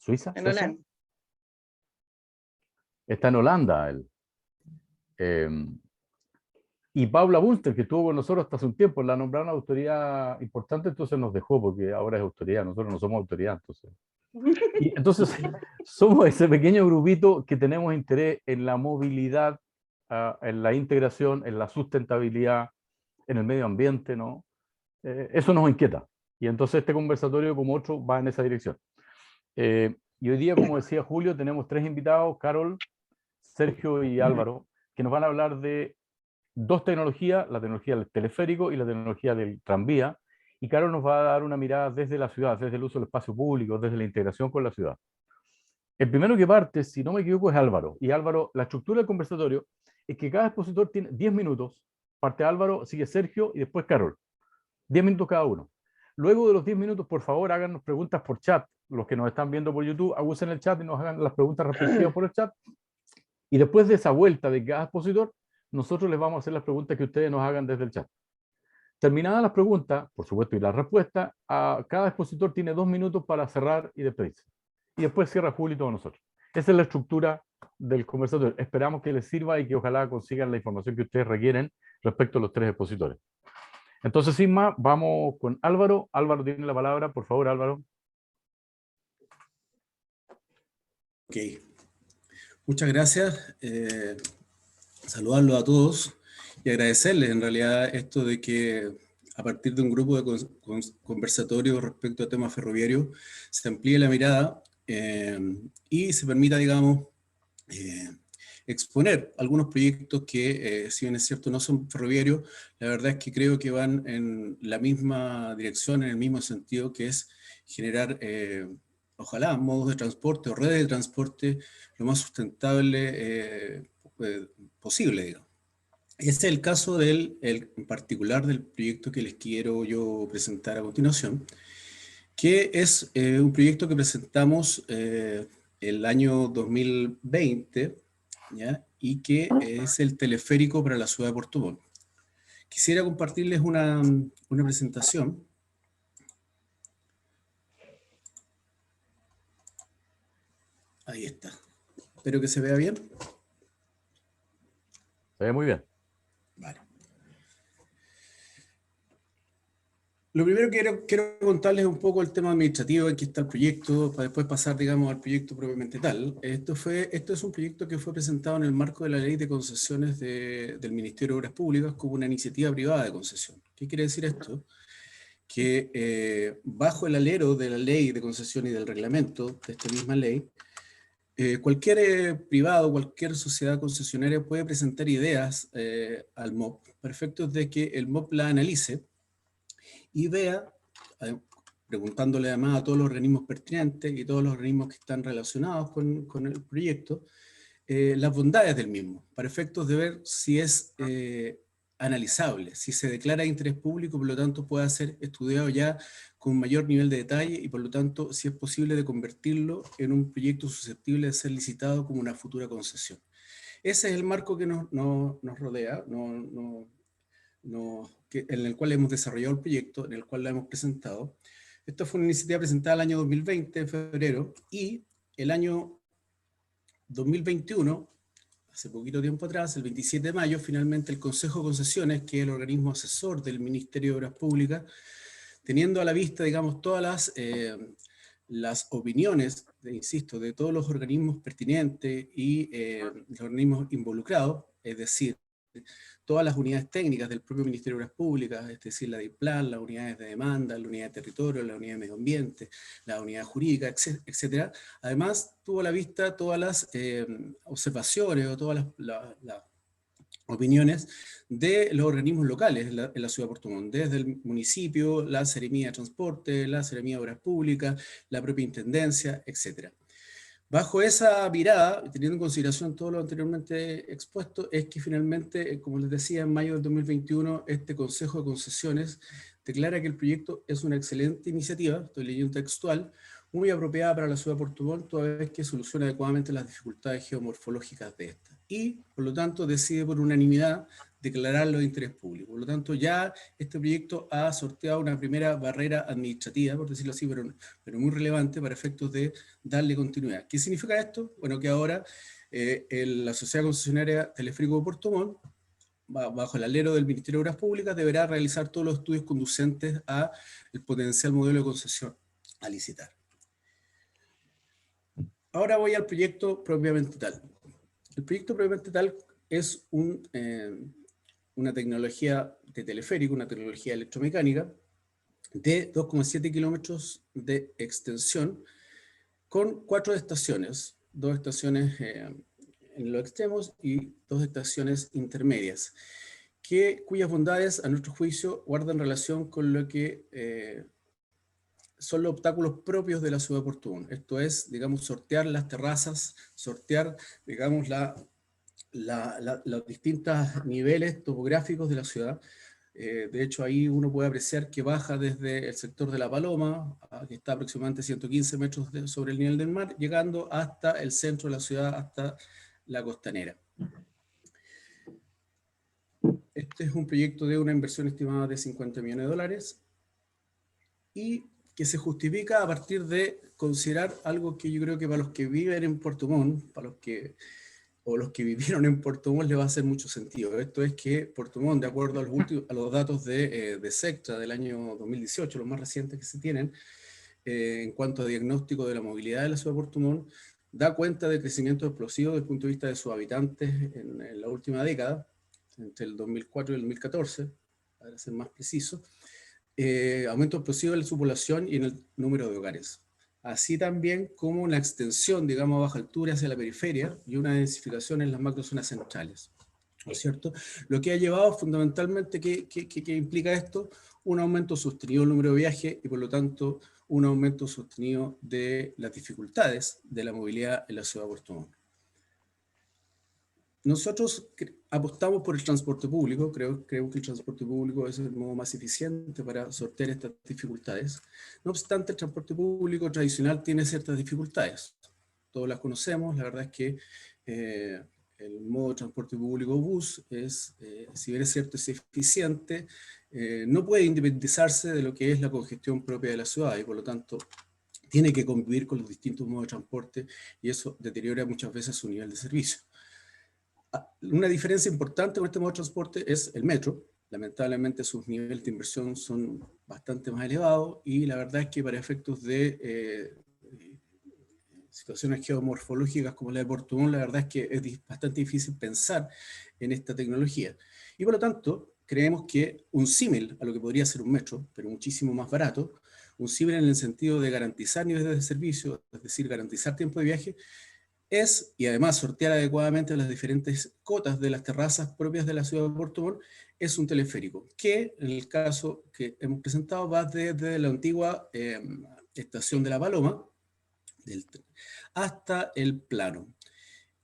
¿Suiza? En ¿Suecia? Holanda. Está en Holanda él. Y Paula Bunster, que estuvo con nosotros hasta hace un tiempo, la nombraron autoridad importante, entonces nos dejó, porque ahora es autoridad, nosotros no somos autoridad, entonces. Y entonces somos ese pequeño grupito que tenemos interés en la movilidad, en la integración, en la sustentabilidad, en el medio ambiente, ¿no? Eso nos inquieta. Y entonces este conversatorio, como otro, va en esa dirección. Y hoy día, como decía Julio, tenemos 3 invitados, Carol, Sergio y Álvaro, que nos van a hablar de 2 tecnologías, la tecnología del teleférico y la tecnología del tranvía. Y Carol nos va a dar una mirada desde la ciudad, desde el uso del espacio público, desde la integración con la ciudad. El primero que parte, si no me equivoco, es Álvaro. Y Álvaro, la estructura del conversatorio es que cada expositor tiene 10 minutos. Parte Álvaro, sigue Sergio y después Carol. 10 minutos cada uno. Luego de los 10 minutos, por favor, háganos preguntas por chat. Los que nos están viendo por YouTube, usen el chat y nos hagan las preguntas respectivas por el chat. Y después de esa vuelta de cada expositor, nosotros les vamos a hacer las preguntas que ustedes nos hagan desde el chat. Terminadas las preguntas, por supuesto, y las respuestas, cada expositor tiene 2 minutos para cerrar y despedirse. Y después cierra Julio y todos nosotros. Esa es la estructura del conversatorio. Esperamos que les sirva y que ojalá consigan la información que ustedes requieren respecto a los 3 expositores. Entonces, sin más, vamos con Álvaro. Álvaro tiene la palabra. Por favor, Álvaro. Ok. Muchas gracias. Saludarlos a todos y agradecerles en realidad esto de que a partir de un grupo de conversatorios respecto a temas ferroviarios se amplíe la mirada y se permita, digamos, exponer algunos proyectos que, si bien es cierto, no son ferroviarios, la verdad es que creo que van en la misma dirección, en el mismo sentido, que es generar, ojalá, modos de transporte o redes de transporte lo más sustentable posible, digamos. Este es el caso en particular del proyecto que les quiero yo presentar a continuación, que es un proyecto que presentamos el año 2020, ¿ya? Y que es el teleférico para la ciudad de Puerto Montt. Quisiera compartirles una presentación. Ahí está. Espero que se vea bien. Se ve muy bien. Vale. Lo primero que quiero contarles es un poco el tema administrativo, en que está el proyecto, para después pasar, digamos, al proyecto propiamente tal. Esto es un proyecto que fue presentado en el marco de la Ley de Concesiones del Ministerio de Obras Públicas como una iniciativa privada de concesión. ¿Qué quiere decir esto? Que bajo el alero de la Ley de Concesiones y del reglamento de esta misma ley, cualquier privado, cualquier sociedad concesionaria puede presentar ideas al MOP, para efectos de que el MOP la analice y vea, preguntándole además a todos los organismos pertinentes y todos los organismos que están relacionados con el proyecto, las bondades del mismo, para efectos de ver si es analizable, si se declara de interés público, por lo tanto pueda ser estudiado ya con mayor nivel de detalle y por lo tanto si es posible de convertirlo en un proyecto susceptible de ser licitado como una futura concesión. Ese es el marco que nos rodea, en el cual hemos desarrollado el proyecto, en el cual lo hemos presentado. Esta fue una iniciativa presentada el año 2020, en febrero, y el año 2021, hace poquito tiempo atrás, el 27 de mayo, finalmente el Consejo de Concesiones, que es el organismo asesor del Ministerio de Obras Públicas, teniendo a la vista, digamos, todas las opiniones, insisto, de todos los organismos pertinentes y los organismos involucrados, es decir, todas las unidades técnicas del propio Ministerio de Obras Públicas, es decir, la DIPLAN, las unidades de demanda, la unidad de territorio, la unidad de medio ambiente, la unidad jurídica, etc. Además, tuvo a la vista todas las observaciones o todas las opiniones de los organismos locales en la ciudad de Puerto Montt, desde el municipio, la Seremía de Transporte, la Seremía de Obras Públicas, la propia Intendencia, etc. Bajo esa mirada, teniendo en consideración todo lo anteriormente expuesto, es que finalmente, como les decía, en mayo del 2021, este Consejo de Concesiones declara que el proyecto es una excelente iniciativa, estoy leyendo textual, muy apropiada para la ciudad de Puerto Montt, toda vez que soluciona adecuadamente las dificultades geomorfológicas de esta. y, por lo tanto, decide por unanimidad declararlo de interés público. Por lo tanto, ya este proyecto ha sorteado una primera barrera administrativa, por decirlo así, pero muy relevante para efectos de darle continuidad. ¿Qué significa esto? Bueno, que ahora la sociedad concesionaria Teleférico de Puerto Montt, bajo el alero del Ministerio de Obras Públicas, deberá realizar todos los estudios conducentes a el potencial modelo de concesión a licitar. Ahora voy al proyecto propiamente tal. El proyecto propiamente tal es una tecnología de teleférico, una tecnología electromecánica de 2,7 kilómetros de extensión con 4 estaciones, 2 estaciones en los extremos y 2 estaciones intermedias, cuyas bondades, a nuestro juicio, guardan relación con lo que son los obstáculos propios de la ciudad de Puerto Montt. Esto es, digamos, sortear las terrazas, sortear, digamos, los distintos niveles topográficos de la ciudad. De hecho, ahí uno puede apreciar que baja desde el sector de La Paloma, que está aproximadamente 115 metros sobre el nivel del mar, llegando hasta el centro de la ciudad, hasta la costanera. Este es un proyecto de una inversión estimada de 50 millones de dólares y que se justifica a partir de considerar algo que yo creo que para los que viven en Puerto Montt, o los que vivieron en Puerto Montt, le va a hacer mucho sentido. Esto es que Puerto Montt, de acuerdo a los datos de Sectra del año 2018, los más recientes que se tienen, en cuanto a diagnóstico de la movilidad de la ciudad de Puerto Montt, da cuenta de crecimiento explosivo desde el punto de vista de sus habitantes en la última década, entre el 2004 y el 2014, para ser más preciso, aumento explosivo en su población y en el número de hogares. Así también como una extensión, digamos, a baja altura hacia la periferia y una densificación en las macrozonas centrales, ¿no es cierto? Lo que ha llevado fundamentalmente, ¿qué implica esto? Un aumento sostenido del número de viajes y por lo tanto un aumento sostenido de las dificultades de la movilidad en la ciudad de Puerto Montt. Nosotros apostamos por el transporte público, creo que el transporte público es el modo más eficiente para sortear estas dificultades. No obstante, el transporte público tradicional tiene ciertas dificultades. Todos las conocemos, la verdad es que el modo de transporte público bus si bien es cierto, es eficiente, no puede independizarse de lo que es la congestión propia de la ciudad y por lo tanto tiene que convivir con los distintos modos de transporte y eso deteriora muchas veces su nivel de servicio. Una diferencia importante con este modo de transporte es el metro. Lamentablemente sus niveles de inversión son bastante más elevados y la verdad es que para efectos de situaciones geomorfológicas como la de Puerto Montt, la verdad es que es bastante difícil pensar en esta tecnología. Y por lo tanto, creemos que un símil a lo que podría ser un metro, pero muchísimo más barato, un símil en el sentido de garantizar niveles de servicio, es decir, garantizar tiempo de viaje, y además sortear adecuadamente las diferentes cotas de las terrazas propias de la ciudad de Puerto Montt, es un teleférico, que en el caso que hemos presentado va desde la antigua estación de La Paloma hasta el plano.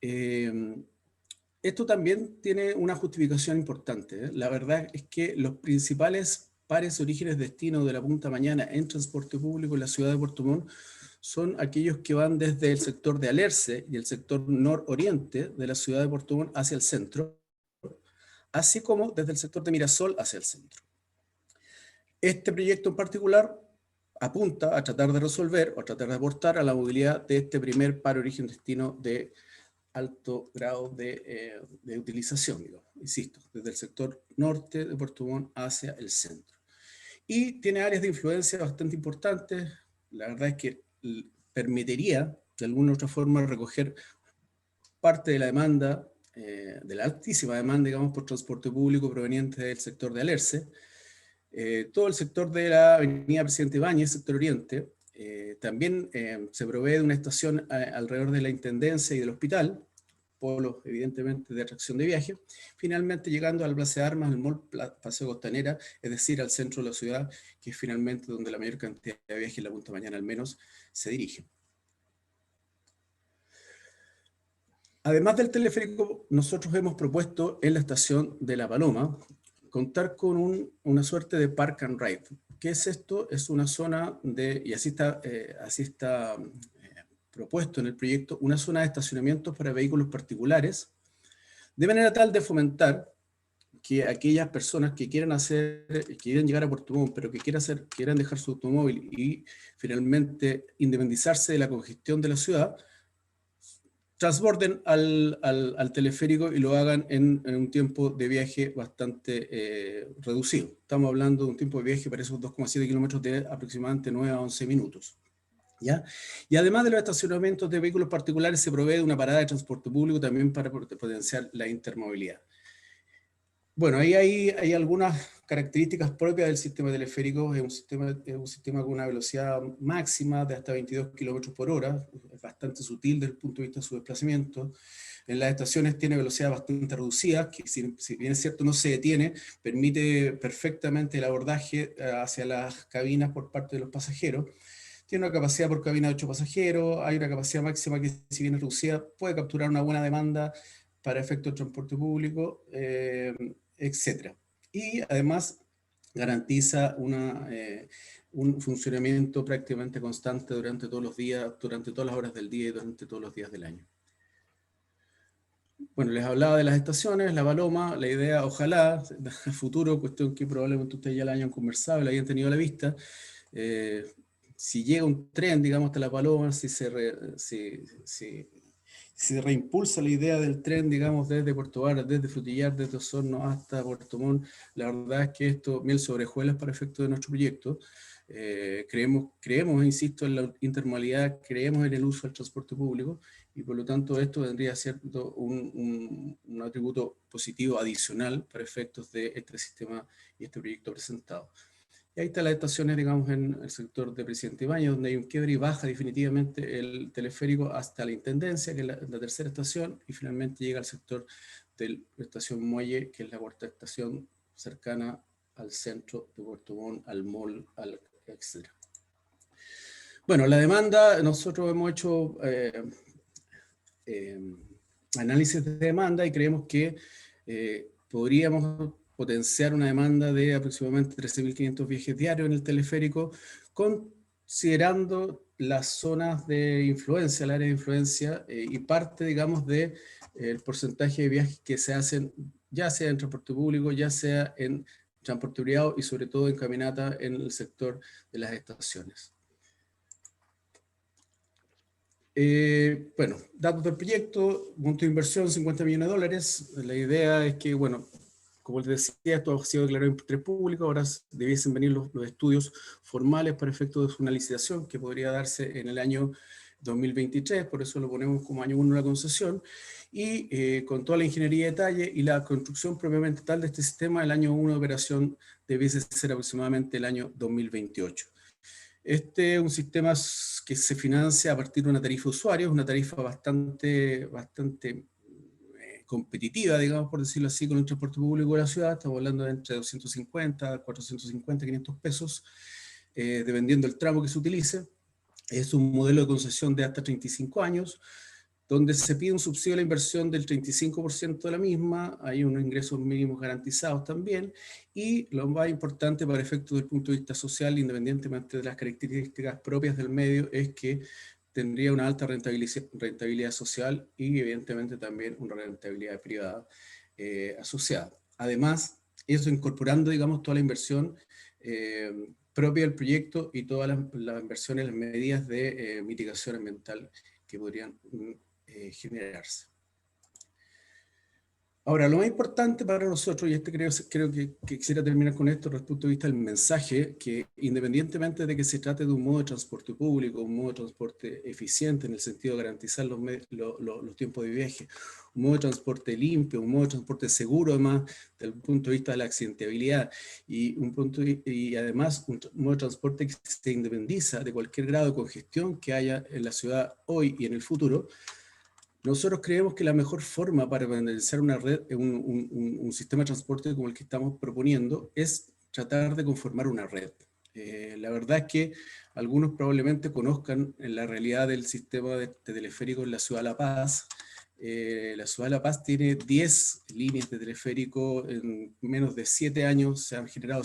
Esto también tiene una justificación importante. La verdad es que los principales pares, orígenes, destinos de la punta mañana en transporte público en la ciudad de Puerto Montt son aquellos que van desde el sector de Alerce y el sector nororiente de la ciudad de Puerto Montt hacia el centro, así como desde el sector de Mirasol hacia el centro. Este proyecto en particular apunta a tratar de resolver o tratar de aportar a la movilidad de este primer par origen-destino de alto grado de utilización, digamos, insisto, desde el sector norte de Puerto Montt hacia el centro. Y tiene áreas de influencia bastante importantes. La verdad es que permitiría de alguna u otra forma recoger parte de la demanda, de la altísima demanda, digamos, por transporte público proveniente del sector de Alerce, todo el sector de la avenida Presidente Ibáñez, sector oriente, también se provee de una estación alrededor de la Intendencia y del hospital, polos evidentemente de atracción de viaje, finalmente llegando al Plaza de Armas, al Mall Paseo Costanera, es decir, al centro de la ciudad, que es finalmente donde la mayor cantidad de viajes en la punta mañana al menos se dirige. Además del teleférico, nosotros hemos propuesto en la estación de La Paloma contar con una suerte de park and ride. ¿Qué es esto? Es una zona y así está propuesto en el proyecto, una zona de estacionamiento para vehículos particulares, de manera tal de fomentar que aquellas personas que quieren llegar a Puerto Montt, pero que quieran dejar su automóvil y finalmente independizarse de la congestión de la ciudad, transborden al teleférico y lo hagan en un tiempo de viaje bastante reducido. Estamos hablando de un tiempo de viaje para esos 2,7 kilómetros de aproximadamente 9 a 11 minutos. ¿Ya? Y además de los estacionamientos de vehículos particulares, se provee de una parada de transporte público también para potenciar la intermovilidad. Bueno, ahí hay algunas características propias del sistema teleférico. Es un sistema con una velocidad máxima de hasta 22 kilómetros por hora, es bastante sutil desde el punto de vista de su desplazamiento. En las estaciones tiene velocidad bastante reducida, que si bien es cierto no se detiene, permite perfectamente el abordaje hacia las cabinas por parte de los pasajeros. Tiene una capacidad por cabina de 8 pasajeros, hay una capacidad máxima que, si bien es reducida, puede capturar una buena demanda para efectos de transporte público, etc. Y además garantiza un funcionamiento prácticamente constante durante todos los días, durante todas las horas del día y durante todos los días del año. Bueno, les hablaba de las estaciones, la Paloma, la idea, ojalá, a futuro, cuestión que probablemente ustedes ya la hayan conversado, la hayan tenido a la vista, si llega un tren, digamos, hasta la Paloma, si se reimpulsa la idea del tren, digamos, desde Puerto Varas, desde Frutillar, desde Osorno hasta Puerto Montt, la verdad es que esto, miel sobre hojuelas para efectos de nuestro proyecto. Creemos, insisto, en la intermodalidad, creemos en el uso del transporte público, y por lo tanto esto vendría a ser un atributo positivo adicional para efectos de este sistema y este proyecto presentado. Y ahí están las estaciones, digamos, en el sector de Presidente Ibáñez, donde hay un quiebre y baja definitivamente el teleférico hasta la Intendencia, que es la tercera estación, y finalmente llega al sector de la estación Muelle, que es la cuarta estación cercana al centro de Puerto Montt, al mall, etc. Bueno, la demanda, nosotros hemos hecho análisis de demanda y creemos que podríamos potenciar una demanda de aproximadamente 13.500 viajes diarios en el teleférico, considerando las zonas de influencia, el área de influencia, y parte, digamos, del porcentaje de viajes que se hacen, ya sea en transporte público, ya sea en transporte privado y sobre todo en caminata en el sector de las estaciones. Bueno, datos del proyecto, monto de inversión $50 millones. La idea es que, bueno, como les decía, esto ha sido declarado interés público, ahora debiesen venir los estudios formales para efectos de una licitación que podría darse en el año 2023, por eso lo ponemos como año 1 de la concesión, y con toda la ingeniería de detalle y la construcción propiamente tal de este sistema, el año 1 de operación debiese ser aproximadamente el año 2028. Este es un sistema que se financia a partir de una tarifa de usuarios, una tarifa bastante competitiva, digamos, por decirlo así, con el transporte público de la ciudad. Estamos hablando de entre 250, 450, 500 pesos, dependiendo del tramo que se utilice. Es un modelo de concesión de hasta 35 años, donde se pide un subsidio a la inversión del 35% de la misma, hay unos ingresos mínimos garantizados también, y lo más importante para efectos del punto de vista social, independientemente de las características propias del medio, es que tendría una alta rentabilidad social y evidentemente también una rentabilidad privada asociada. Además, eso incorporando, digamos, toda la inversión propia del proyecto y todas las inversiones, las medidas de mitigación ambiental que podrían generarse. Ahora, lo más importante para nosotros, y creo que quisiera terminar con esto desde el punto de vista del mensaje, que independientemente de que se trate de un modo de transporte público, un modo de transporte eficiente en el sentido de garantizar los tiempos de viaje, un modo de transporte limpio, un modo de transporte seguro además desde el punto de vista de la accidentabilidad y además un modo de transporte que se independiza de cualquier grado de congestión que haya en la ciudad hoy y en el futuro, nosotros creemos que la mejor forma para realizar una red, un sistema de transporte como el que estamos proponiendo, es tratar de conformar una red. La verdad es que algunos probablemente conozcan la realidad del sistema de teleférico en la ciudad de La Paz. La ciudad de La Paz tiene 10 líneas de teleférico, en menos de 7 años se han generado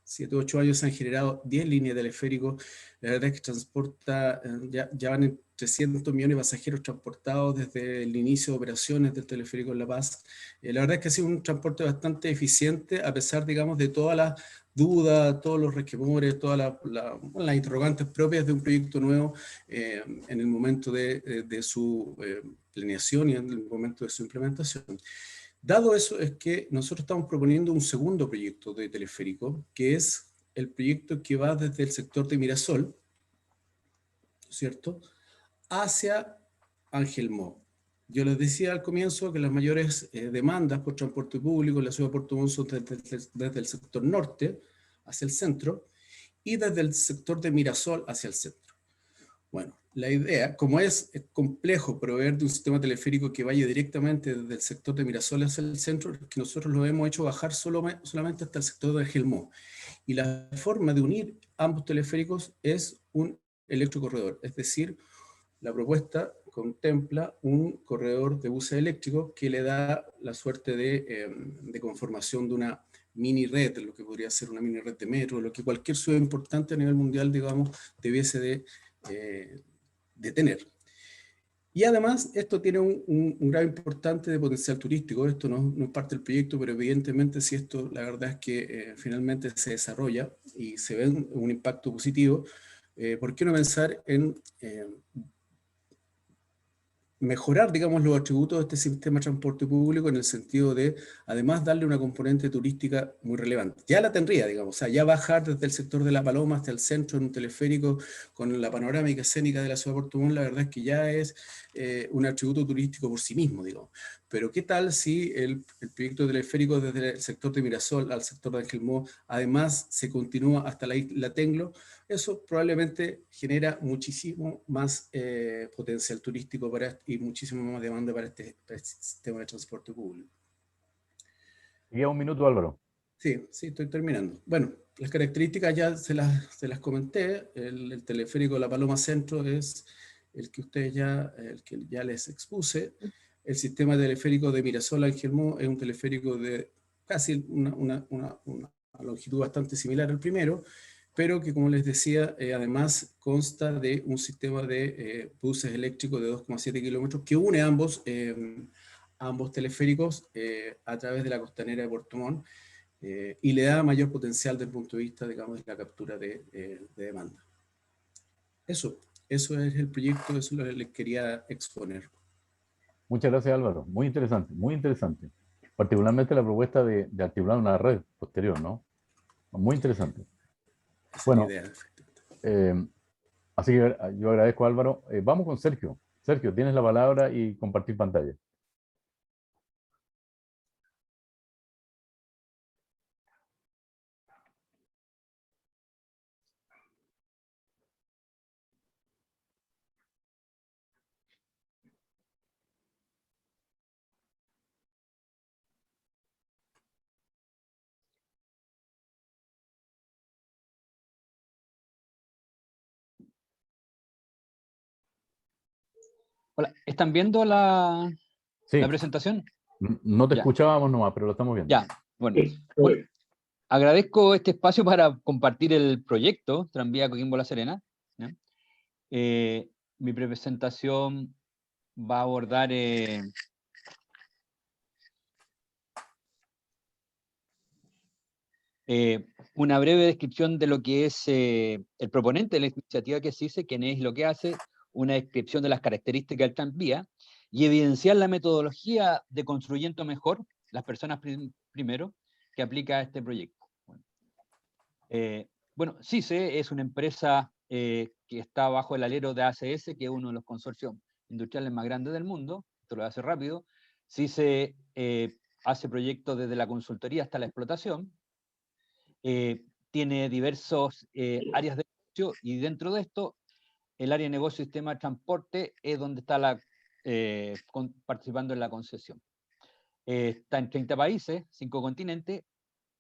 7 u 8 años se han generado 10 líneas de teleféricos. La verdad es que transporta, ya van en 300 millones de pasajeros transportados desde el inicio de operaciones del teleférico en La Paz. La verdad es que ha sido un transporte bastante eficiente, a pesar, digamos, de todas las dudas, todos los resquemores, todas las interrogantes propias de un proyecto nuevo en el momento de su planeación y en el momento de su implementación. Dado eso, es que nosotros estamos proponiendo un segundo proyecto de teleférico, que es el proyecto que va desde el sector de Mirasol, ¿cierto?, hacia Angelmó. Yo les decía al comienzo que las mayores demandas por transporte público en la ciudad de Puerto Montt son desde el sector norte hacia el centro y desde el sector de Mirasol hacia el centro. Bueno, la idea, como es complejo proveer de un sistema teleférico que vaya directamente desde el sector de Mirasol hacia el centro, es que nosotros lo hemos hecho bajar solamente hasta el sector de Angelmó. Y la forma de unir ambos teleféricos es un electrocorredor, es decir, la propuesta contempla un corredor de buses eléctricos que le da la suerte de conformación de una mini red, lo que podría ser una mini red de metro, lo que cualquier ciudad importante a nivel mundial, digamos, debiese de tener. Y además, esto tiene un grado importante de potencial turístico. Esto no es parte del proyecto, pero evidentemente si esto, la verdad es que finalmente se desarrolla y se ve un impacto positivo, ¿por qué no pensar en mejorar, digamos, los atributos de este sistema de transporte público en el sentido de, además, darle una componente turística muy relevante? Ya la tendría, digamos, o sea, ya bajar desde el sector de La Paloma hasta el centro en un teleférico con la panorámica escénica de la ciudad de Puerto Montt, la verdad es que ya es un atributo turístico por sí mismo, digamos. Pero ¿qué tal si el proyecto teleférico desde el sector de Mirasol al sector de Angelmó, además, se continúa hasta la isla Tenglo? Eso probablemente genera muchísimo más potencial turístico y muchísimo más demanda para este sistema de transporte público. Queda un minuto, Álvaro. Sí, estoy terminando. Bueno, las características ya se las comenté. El teleférico La Paloma Centro es el que ya les expuse. El sistema teleférico de Mirasol a Angelmó es un teleférico de casi una longitud bastante similar al primero, pero que, como les decía, además consta de un sistema de buses eléctricos de 2,7 kilómetros que une ambos teleféricos a través de la costanera de Puerto Montt, y le da mayor potencial desde el punto de vista, digamos, de la captura de demanda. Eso es el proyecto, eso es lo que les quería exponer. Muchas gracias, Álvaro. Muy interesante, muy interesante. Particularmente la propuesta de articular una red posterior, ¿no? Muy interesante. Esa Bueno, es la idea. así que yo agradezco, Álvaro. Vamos con Sergio. Sergio, tienes la palabra y compartir pantalla. Hola, ¿están viendo la Sí, presentación? no te Ya, escuchábamos nomás, pero lo estamos viendo. ya. Bueno, agradezco este espacio para compartir el proyecto Tranvía Coquimbo-La Serena, ¿ya? Mi presentación va a abordar una breve descripción de lo que es el proponente de la iniciativa, que es CICE, quién es lo que hace, una descripción de las características del tranvía y evidenciar la metodología de Construyendo Mejor, las personas primero, que aplica a este proyecto. Bueno, CICE es una empresa que está bajo el alero de ACS, que es uno de los consorcios industriales más grandes del mundo. Esto lo hace rápido. CICE hace proyectos desde la consultoría hasta la explotación. Tiene diversos áreas de negocio, y dentro de esto, el área de negocio y sistema de transporte es donde está participando en la concesión. Está en 30 países, 5 continentes,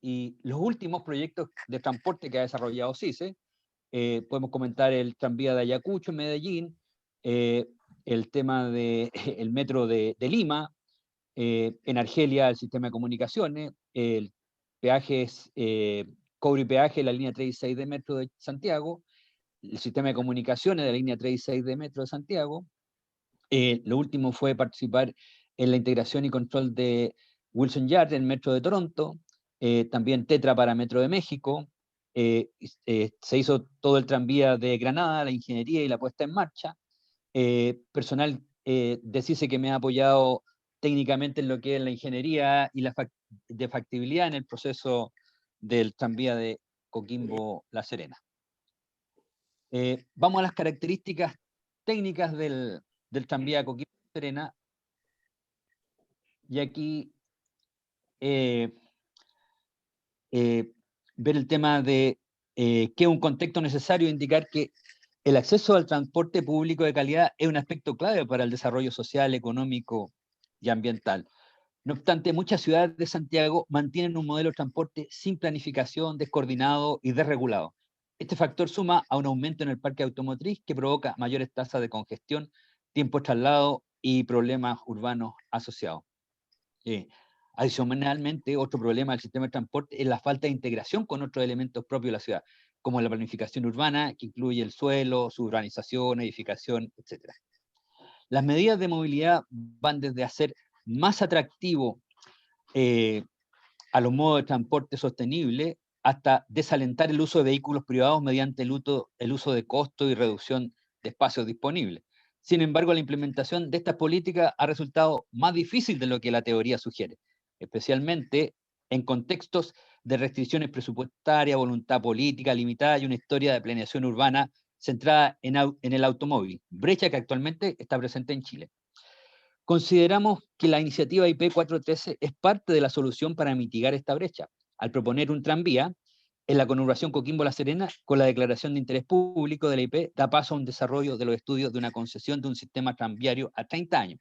y los últimos proyectos de transporte que ha desarrollado CICE, podemos comentar el tranvía de Ayacucho en Medellín, el tema del metro de Lima, en Argelia el sistema de comunicaciones, el peajes cobro y peaje de la línea 3 y 6 de metro de Santiago, el sistema de comunicaciones de la línea 3 y 6 de metro de Santiago. Lo último fue participar en la integración y control de Wilson Yard en metro de Toronto, también Tetra para Metro de México, se hizo todo el tranvía de Granada, la ingeniería y la puesta en marcha. Personal de CICE que me ha apoyado técnicamente en lo que es la ingeniería y la de factibilidad en el proceso del tranvía de Coquimbo-La Serena. Vamos a las características técnicas del tranvía Coquimbo-La Serena, y aquí ver el tema de que es un contexto necesario, indicar que el acceso al transporte público de calidad es un aspecto clave para el desarrollo social, económico y ambiental. No obstante, muchas ciudades de Santiago mantienen un modelo de transporte sin planificación, descoordinado y desregulado. Este factor suma a un aumento en el parque automotriz que provoca mayores tasas de congestión, tiempos de traslado y problemas urbanos asociados. Adicionalmente, otro problema del sistema de transporte es la falta de integración con otros elementos propios de la ciudad, como la planificación urbana, que incluye el suelo, su urbanización, edificación, etc. Las medidas de movilidad van desde hacer más atractivo a los modos de transporte sostenible hasta desalentar el uso de vehículos privados mediante el uso de costo y reducción de espacios disponibles. Sin embargo, la implementación de estas políticas ha resultado más difícil de lo que la teoría sugiere, especialmente en contextos de restricciones presupuestarias, voluntad política limitada y una historia de planeación urbana centrada en el automóvil, brecha que actualmente está presente en Chile. Consideramos que la iniciativa IP 413 es parte de la solución para mitigar esta brecha, al proponer un tranvía en la conurbación Coquimbo-La Serena, con la declaración de interés público de la IP, da paso a un desarrollo de los estudios de una concesión de un sistema tranviario a 30 años.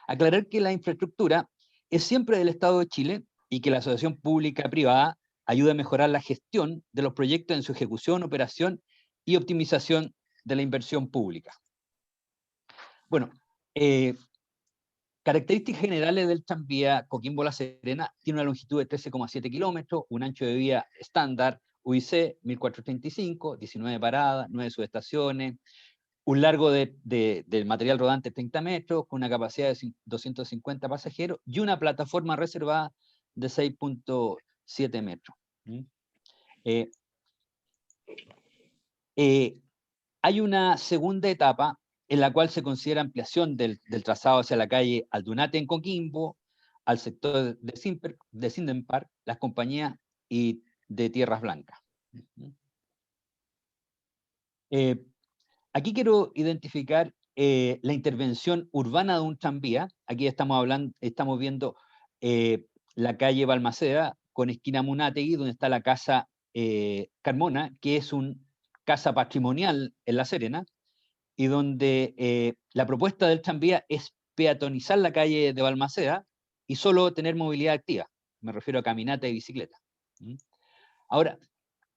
Aclarar que la infraestructura es siempre del Estado de Chile y que la asociación pública-privada ayuda a mejorar la gestión de los proyectos en su ejecución, operación y optimización de la inversión pública. Bueno, características generales del tranvía Coquimbo-La Serena: tiene una longitud de 13,7 kilómetros, un ancho de vía estándar UIC 1435, 19 paradas, 9 subestaciones, un largo del material rodante 30 metros, con una capacidad de 250 pasajeros y una plataforma reservada de 6,7 metros. Hay una segunda etapa en la cual se considera ampliación del trazado hacia la calle Aldunate en Coquimbo, al sector de Sinden Park, las compañías y de Tierras Blancas. Aquí quiero identificar la intervención urbana de un tranvía. Aquí estamos viendo la calle Balmaceda con esquina Munátegui, donde está la casa Carmona, que es una casa patrimonial en La Serena, y donde la propuesta del tranvía es peatonizar la calle de Balmaceda y solo tener movilidad activa. Me refiero a caminata y bicicleta. Ahora,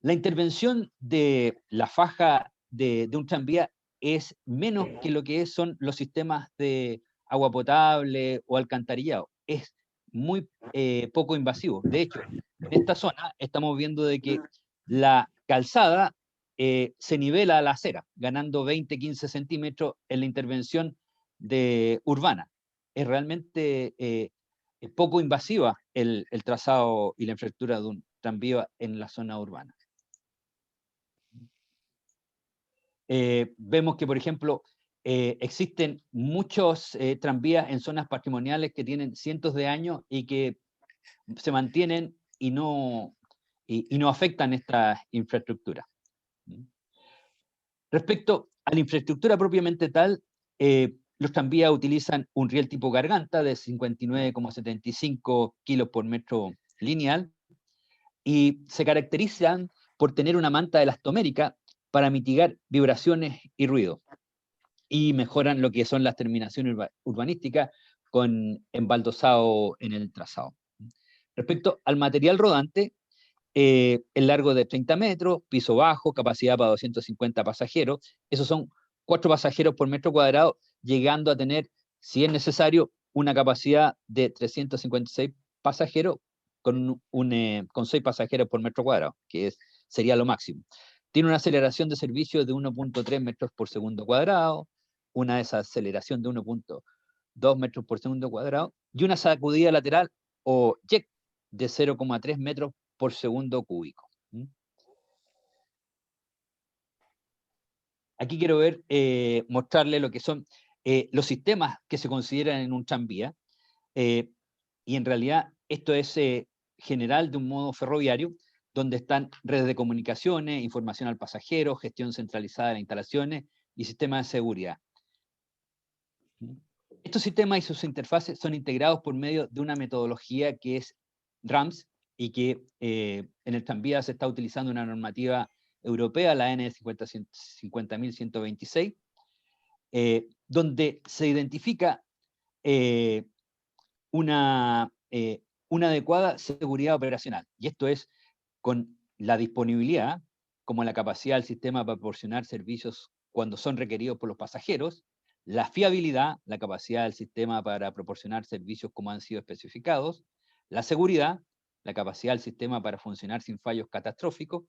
la intervención de la faja de un tranvía es menos que lo que son los sistemas de agua potable o alcantarillado. Es muy poco invasivo. De hecho, en esta zona estamos viendo de que la calzada se nivela a la acera, ganando 20-15 centímetros en la intervención urbana. Es realmente poco invasiva el trazado y la infraestructura de un tranvía en la zona urbana. Vemos que, por ejemplo, existen muchos tranvías en zonas patrimoniales que tienen cientos de años y que se mantienen y no afectan esta infraestructura. Respecto a la infraestructura propiamente tal, los tranvías utilizan un riel tipo garganta de 59,75 kilos por metro lineal y se caracterizan por tener una manta elastomérica para mitigar vibraciones y ruido, y mejoran lo que son las terminaciones urbanísticas con embaldosado en el trazado. Respecto al material rodante, el largo de 30 metros, piso bajo, capacidad para 250 pasajeros, esos son 4 pasajeros por metro cuadrado, llegando a tener, si es necesario, una capacidad de 356 pasajeros con 6 pasajeros por metro cuadrado, que sería lo máximo. Tiene una aceleración de servicio de 1.3 metros por segundo cuadrado, una desaceleración de 1.2 metros por segundo cuadrado, y una sacudida lateral o jet de 0.3 metros por segundo cúbico. Aquí quiero mostrarle lo que son los sistemas que se consideran en un tranvía, y en realidad esto es general de un modo ferroviario, donde están redes de comunicaciones, información al pasajero, gestión centralizada de las instalaciones y sistemas de seguridad. Estos sistemas y sus interfaces son integrados por medio de una metodología que es RAMS, y que en el tranvía se está utilizando una normativa europea, la N 50.126, donde se identifica una adecuada seguridad operacional. Y esto es con la disponibilidad, como la capacidad del sistema para proporcionar servicios cuando son requeridos por los pasajeros, la fiabilidad, la capacidad del sistema para proporcionar servicios como han sido especificados, la seguridad, la capacidad del sistema para funcionar sin fallos catastróficos,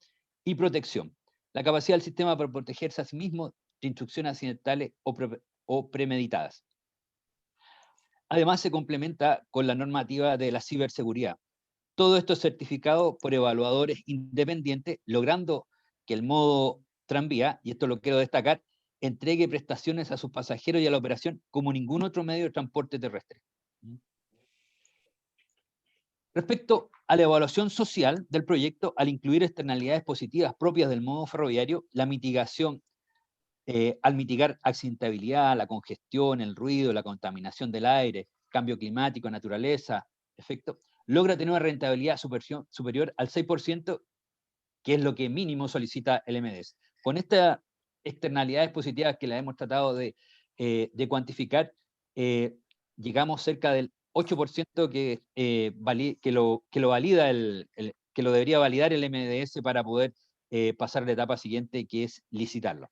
y protección, la capacidad del sistema para protegerse a sí mismo de instrucciones accidentales o premeditadas. Además, se complementa con la normativa de la ciberseguridad. Todo esto es certificado por evaluadores independientes, logrando que el modo tranvía, y esto lo quiero destacar, entregue prestaciones a sus pasajeros y a la operación como ningún otro medio de transporte terrestre. Respecto a la evaluación social del proyecto, al incluir externalidades positivas propias del modo ferroviario, la mitigación, al mitigar accidentabilidad, la congestión, el ruido, la contaminación del aire, cambio climático, naturaleza, efecto, logra tener una rentabilidad superior al 6%, que es lo que mínimo solicita el MDS. Con estas externalidades positivas que las hemos tratado de cuantificar, llegamos cerca del 8% que lo valida que lo debería validar el MDS para poder pasar a la etapa siguiente, que es licitarlo.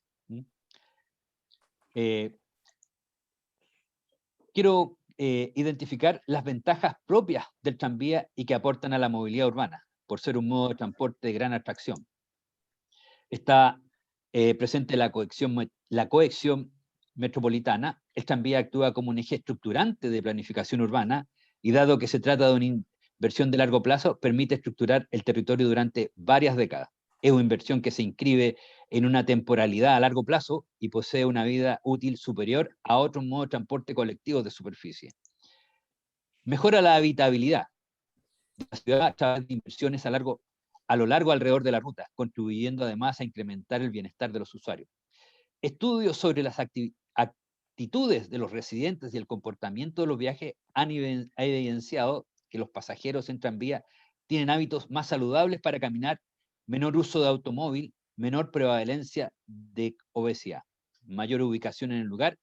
Quiero identificar las ventajas propias del tranvía y que aportan a la movilidad urbana, por ser un modo de transporte de gran atracción. Está presente la cohesión metropolitana. El tranvía actúa como un eje estructurante de planificación urbana, y dado que se trata de una inversión de largo plazo, permite estructurar el territorio durante varias décadas. Es una inversión que se inscribe en una temporalidad a largo plazo y posee una vida útil superior a otros modos de transporte colectivo de superficie. Mejora la habitabilidad de la ciudad a través de inversiones a lo largo alrededor de la ruta, contribuyendo además a incrementar el bienestar de los usuarios. Estudios sobre las actitudes de los residentes y el comportamiento de los viajes han evidenciado que los pasajeros en tranvía tienen hábitos más saludables para caminar, menor uso de automóvil, menor prevalencia de obesidad, mayor ubicación en el lugar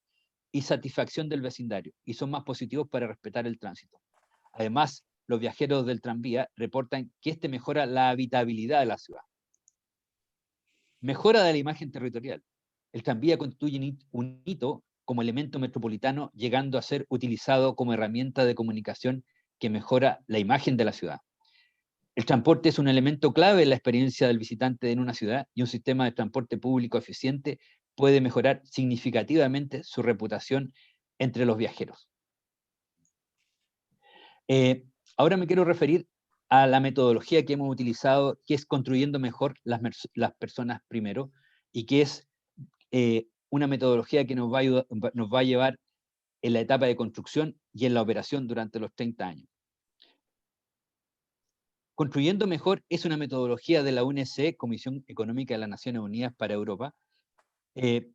y satisfacción del vecindario, y son más positivos para respetar el tránsito. Además, los viajeros del tranvía reportan que este mejora la habitabilidad de la ciudad. Mejora de la imagen territorial. El tranvía constituye un hito como elemento metropolitano, llegando a ser utilizado como herramienta de comunicación que mejora la imagen de la ciudad. El transporte es un elemento clave en la experiencia del visitante en una ciudad, y un sistema de transporte público eficiente puede mejorar significativamente su reputación entre los viajeros. Ahora me quiero referir a la metodología que hemos utilizado, que es construyendo mejor las personas primero, y que es una metodología que nos va a llevar en la etapa de construcción y en la operación durante los 30 años. Construyendo mejor es una metodología de la UNECE, Comisión Económica de las Naciones Unidas para Europa, que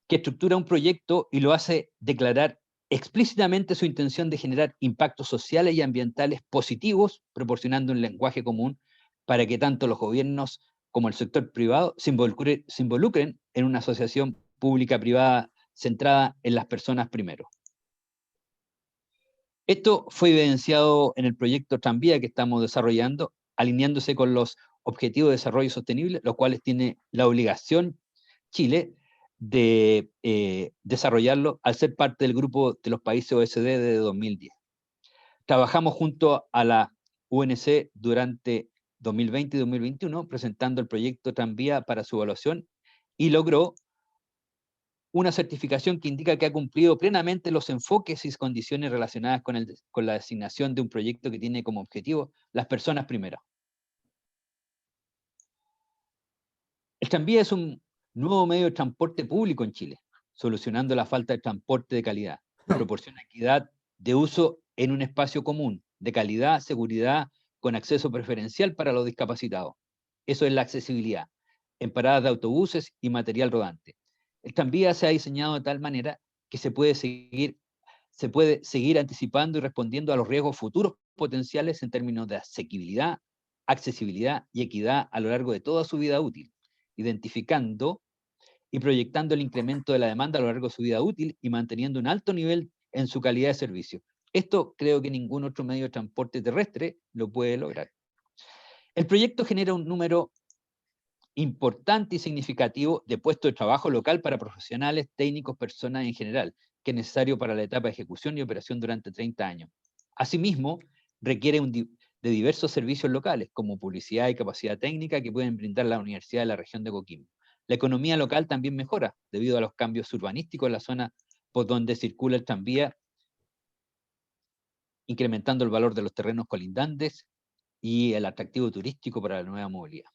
estructura un proyecto y lo hace declarar explícitamente su intención de generar impactos sociales y ambientales positivos, proporcionando un lenguaje común para que tanto los gobiernos como el sector privado se involucren en una asociación pública-privada centrada en las personas primero. Esto fue evidenciado en el proyecto Tranvía que estamos desarrollando, alineándose con los Objetivos de Desarrollo Sostenible, los cuales tiene la obligación Chile de desarrollarlo al ser parte del grupo de los países OECD desde 2010. Trabajamos junto a la UNC durante 2020 y 2021, presentando el proyecto Tranvía para su evaluación, y logró una certificación que indica que ha cumplido plenamente los enfoques y condiciones relacionadas con la designación de un proyecto que tiene como objetivo las personas primero. El tranvía es un nuevo medio de transporte público en Chile, solucionando la falta de transporte de calidad. Proporciona equidad de uso en un espacio común, de calidad, seguridad, con acceso preferencial para los discapacitados. Eso es la accesibilidad, en paradas de autobuses y material rodante. El tranvía se ha diseñado de tal manera que se puede seguir anticipando y respondiendo a los riesgos futuros potenciales en términos de asequibilidad, accesibilidad y equidad a lo largo de toda su vida útil, identificando y proyectando el incremento de la demanda a lo largo de su vida útil y manteniendo un alto nivel en su calidad de servicio. Esto creo que ningún otro medio de transporte terrestre lo puede lograr. El proyecto genera un número importante y significativo de puestos de trabajo local para profesionales, técnicos, personas en general, que es necesario para la etapa de ejecución y operación durante 30 años. Asimismo, requiere de diversos servicios locales, como publicidad y capacidad técnica que pueden brindar la Universidad de la región de Coquimbo. La economía local también mejora, debido a los cambios urbanísticos en la zona por donde circula el tranvía, incrementando el valor de los terrenos colindantes y el atractivo turístico para la nueva movilidad.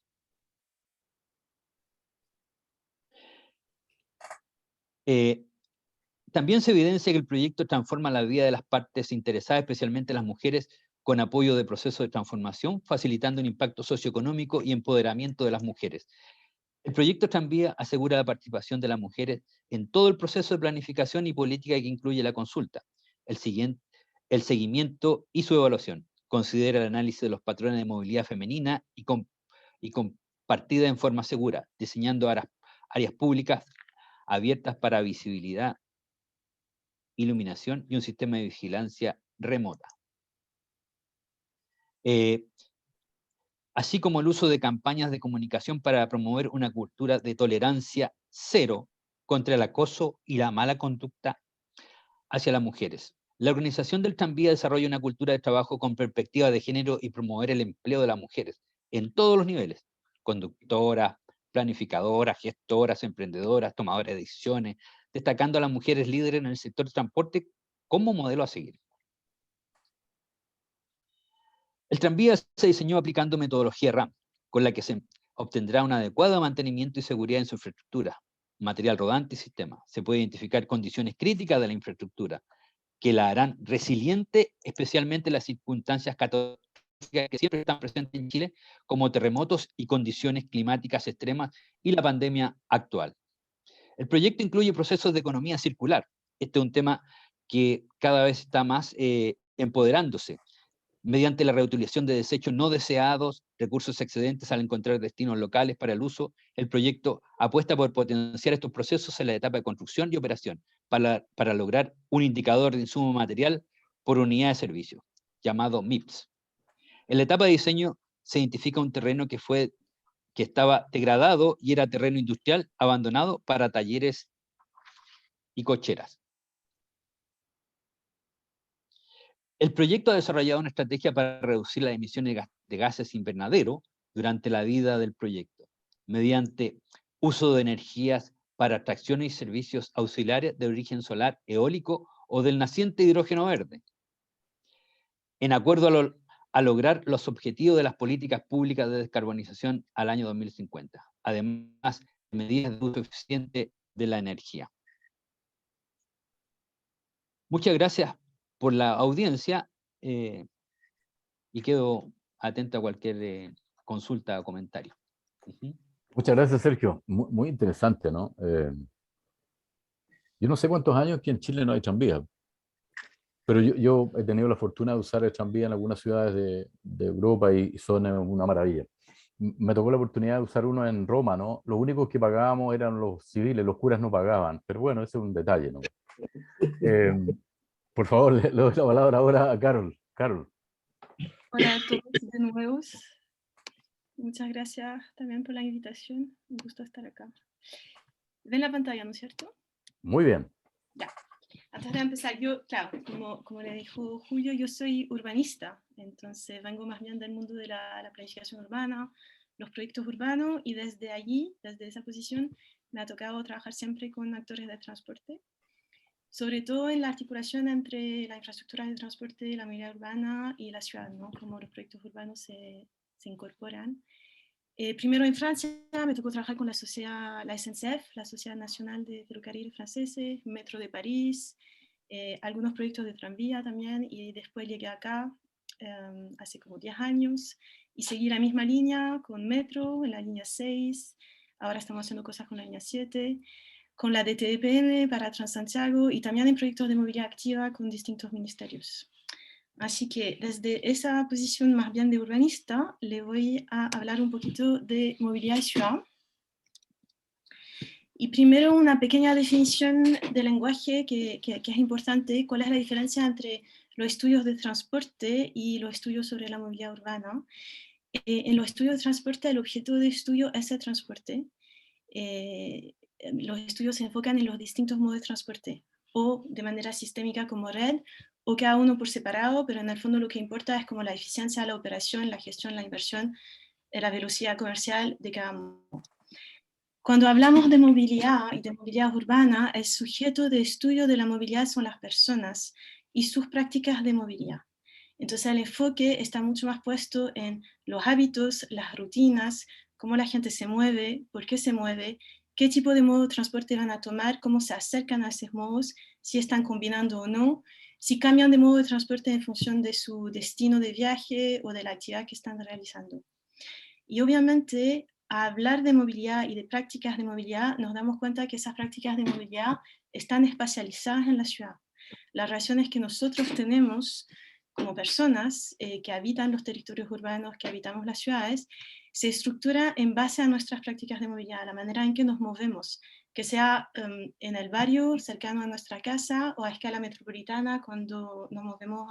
También se evidencia que el proyecto transforma la vida de las partes interesadas, especialmente las mujeres, con apoyo de procesos de transformación, facilitando un impacto socioeconómico y empoderamiento de las mujeres. El proyecto Tranvía asegura la participación de las mujeres en todo el proceso de planificación y política que incluye la consulta, el seguimiento y su evaluación. Considera el análisis de los patrones de movilidad femenina y compartida en forma segura, diseñando áreas públicas abiertas para visibilidad, iluminación y un sistema de vigilancia remota. Así como el uso de campañas de comunicación para promover una cultura de tolerancia cero contra el acoso y la mala conducta hacia las mujeres. La organización del tranvía desarrolla una cultura de trabajo con perspectiva de género y promover el empleo de las mujeres en todos los niveles: conductoras, planificadoras, gestoras, emprendedoras, tomadoras de decisiones, destacando a las mujeres líderes en el sector de transporte como modelo a seguir. El tranvía se diseñó aplicando metodología RAM, con la que se obtendrá un adecuado mantenimiento y seguridad en su infraestructura, material rodante y sistema. Se puede identificar condiciones críticas de la infraestructura que la harán resiliente, especialmente en las circunstancias catastróficas que siempre están presentes en Chile, como terremotos y condiciones climáticas extremas y la pandemia actual. El proyecto incluye procesos de economía circular. Este es un tema que cada vez está más empoderándose, mediante la reutilización de desechos no deseados, recursos excedentes al encontrar destinos locales para el uso. El proyecto apuesta por potenciar estos procesos en la etapa de construcción y operación para lograr un indicador de insumo material por unidad de servicio, llamado MIPS. En la etapa de diseño se identifica un terreno que estaba degradado y era terreno industrial abandonado para talleres y cocheras. El proyecto ha desarrollado una estrategia para reducir las emisiones de gases invernadero durante la vida del proyecto, mediante uso de energías para atracción y servicios auxiliares de origen solar, eólico o del naciente hidrógeno verde, en acuerdo a lograr los objetivos de las políticas públicas de descarbonización al año 2050, además de medidas de uso eficiente de la energía. Muchas gracias por la audiencia y quedo atento a cualquier consulta o comentario. Muchas gracias, Sergio. Muy interesante, ¿no? Yo no sé cuántos años que en Chile no hay tranvía, pero yo he tenido la fortuna de usar el tranvía en algunas ciudades de Europa y son una maravilla. Me tocó la oportunidad de usar uno en Roma, ¿no? Los únicos que pagábamos eran los civiles, los curas no pagaban, pero bueno, ese es un detalle, ¿no? Por favor, le doy la palabra ahora a Carol. Carol. Hola a todos de nuevo. Muchas gracias también por la invitación. Un gusto estar acá. ¿Ven la pantalla, no es cierto? Muy bien. Ya. Antes de empezar, yo, claro, como le dijo Julio, yo soy urbanista, entonces vengo más bien del mundo de la planificación urbana, los proyectos urbanos, y desde allí, desde esa posición, me ha tocado trabajar siempre con actores de transporte, sobre todo en la articulación entre la infraestructura de transporte, la movilidad urbana y la ciudad, ¿no? Cómo los proyectos urbanos se incorporan. Primero en Francia me tocó trabajar con la SNCF, la Sociedad Nacional de Ferrocarriles Franceses, Metro de París, algunos proyectos de tranvía también, y después llegué acá hace como 10 años y seguí la misma línea con Metro, en la línea 6, ahora estamos haciendo cosas con la línea 7, con la DTEPM para Transantiago y también en proyectos de movilidad activa con distintos ministerios. Así que desde esa posición más bien de urbanista, le voy a hablar un poquito de movilidad y ciudad. Y primero una pequeña definición de lenguaje que es importante. ¿Cuál es la diferencia entre los estudios de transporte y los estudios sobre la movilidad urbana? En los estudios de transporte, el objeto de estudio es el transporte. Los estudios se enfocan en los distintos modos de transporte, o de manera sistémica como red, o cada uno por separado, pero en el fondo lo que importa es como la eficiencia, la operación, la gestión, la inversión, la velocidad comercial de cada modo. Cuando hablamos de movilidad y de movilidad urbana, el sujeto de estudio de la movilidad son las personas y sus prácticas de movilidad. Entonces el enfoque está mucho más puesto en los hábitos, las rutinas, cómo la gente se mueve, por qué se mueve, qué tipo de modo de transporte van a tomar, cómo se acercan a esos modos, si están combinando o no, si cambian de modo de transporte en función de su destino de viaje o de la actividad que están realizando. Y obviamente, a hablar de movilidad y de prácticas de movilidad, nos damos cuenta que esas prácticas de movilidad están espacializadas en la ciudad. Las relaciones que nosotros tenemos como personas que habitan los territorios urbanos, que habitamos las ciudades, se estructura en base a nuestras prácticas de movilidad, la manera en que nos movemos, que sea en el barrio cercano a nuestra casa o a escala metropolitana cuando nos movemos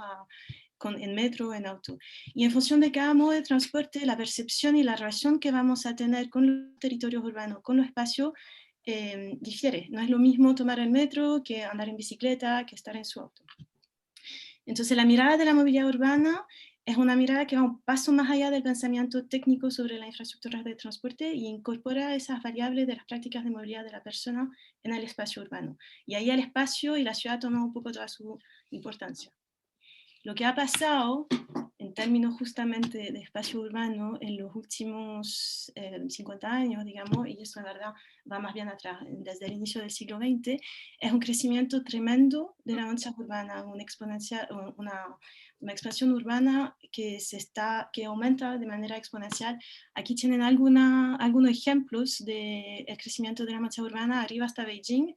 en metro o en auto. Y en función de cada modo de transporte, la percepción y la relación que vamos a tener con los territorios urbanos, con los espacios, difiere. No es lo mismo tomar el metro que andar en bicicleta, que estar en su auto. Entonces la mirada de la movilidad urbana es una mirada que va un paso más allá del pensamiento técnico sobre las infraestructuras de transporte y incorpora esas variables de las prácticas de movilidad de la persona en el espacio urbano. Y ahí el espacio y la ciudad toman un poco toda su importancia. Lo que ha pasado en términos justamente de espacio urbano en los últimos 50 años, digamos, y eso la verdad va más bien atrás, desde el inicio del siglo XX, es un crecimiento tremendo de la mancha urbana, una expansión urbana que aumenta de manera exponencial. Aquí tienen algunos ejemplos del crecimiento de la mancha urbana, arriba hasta Beijing,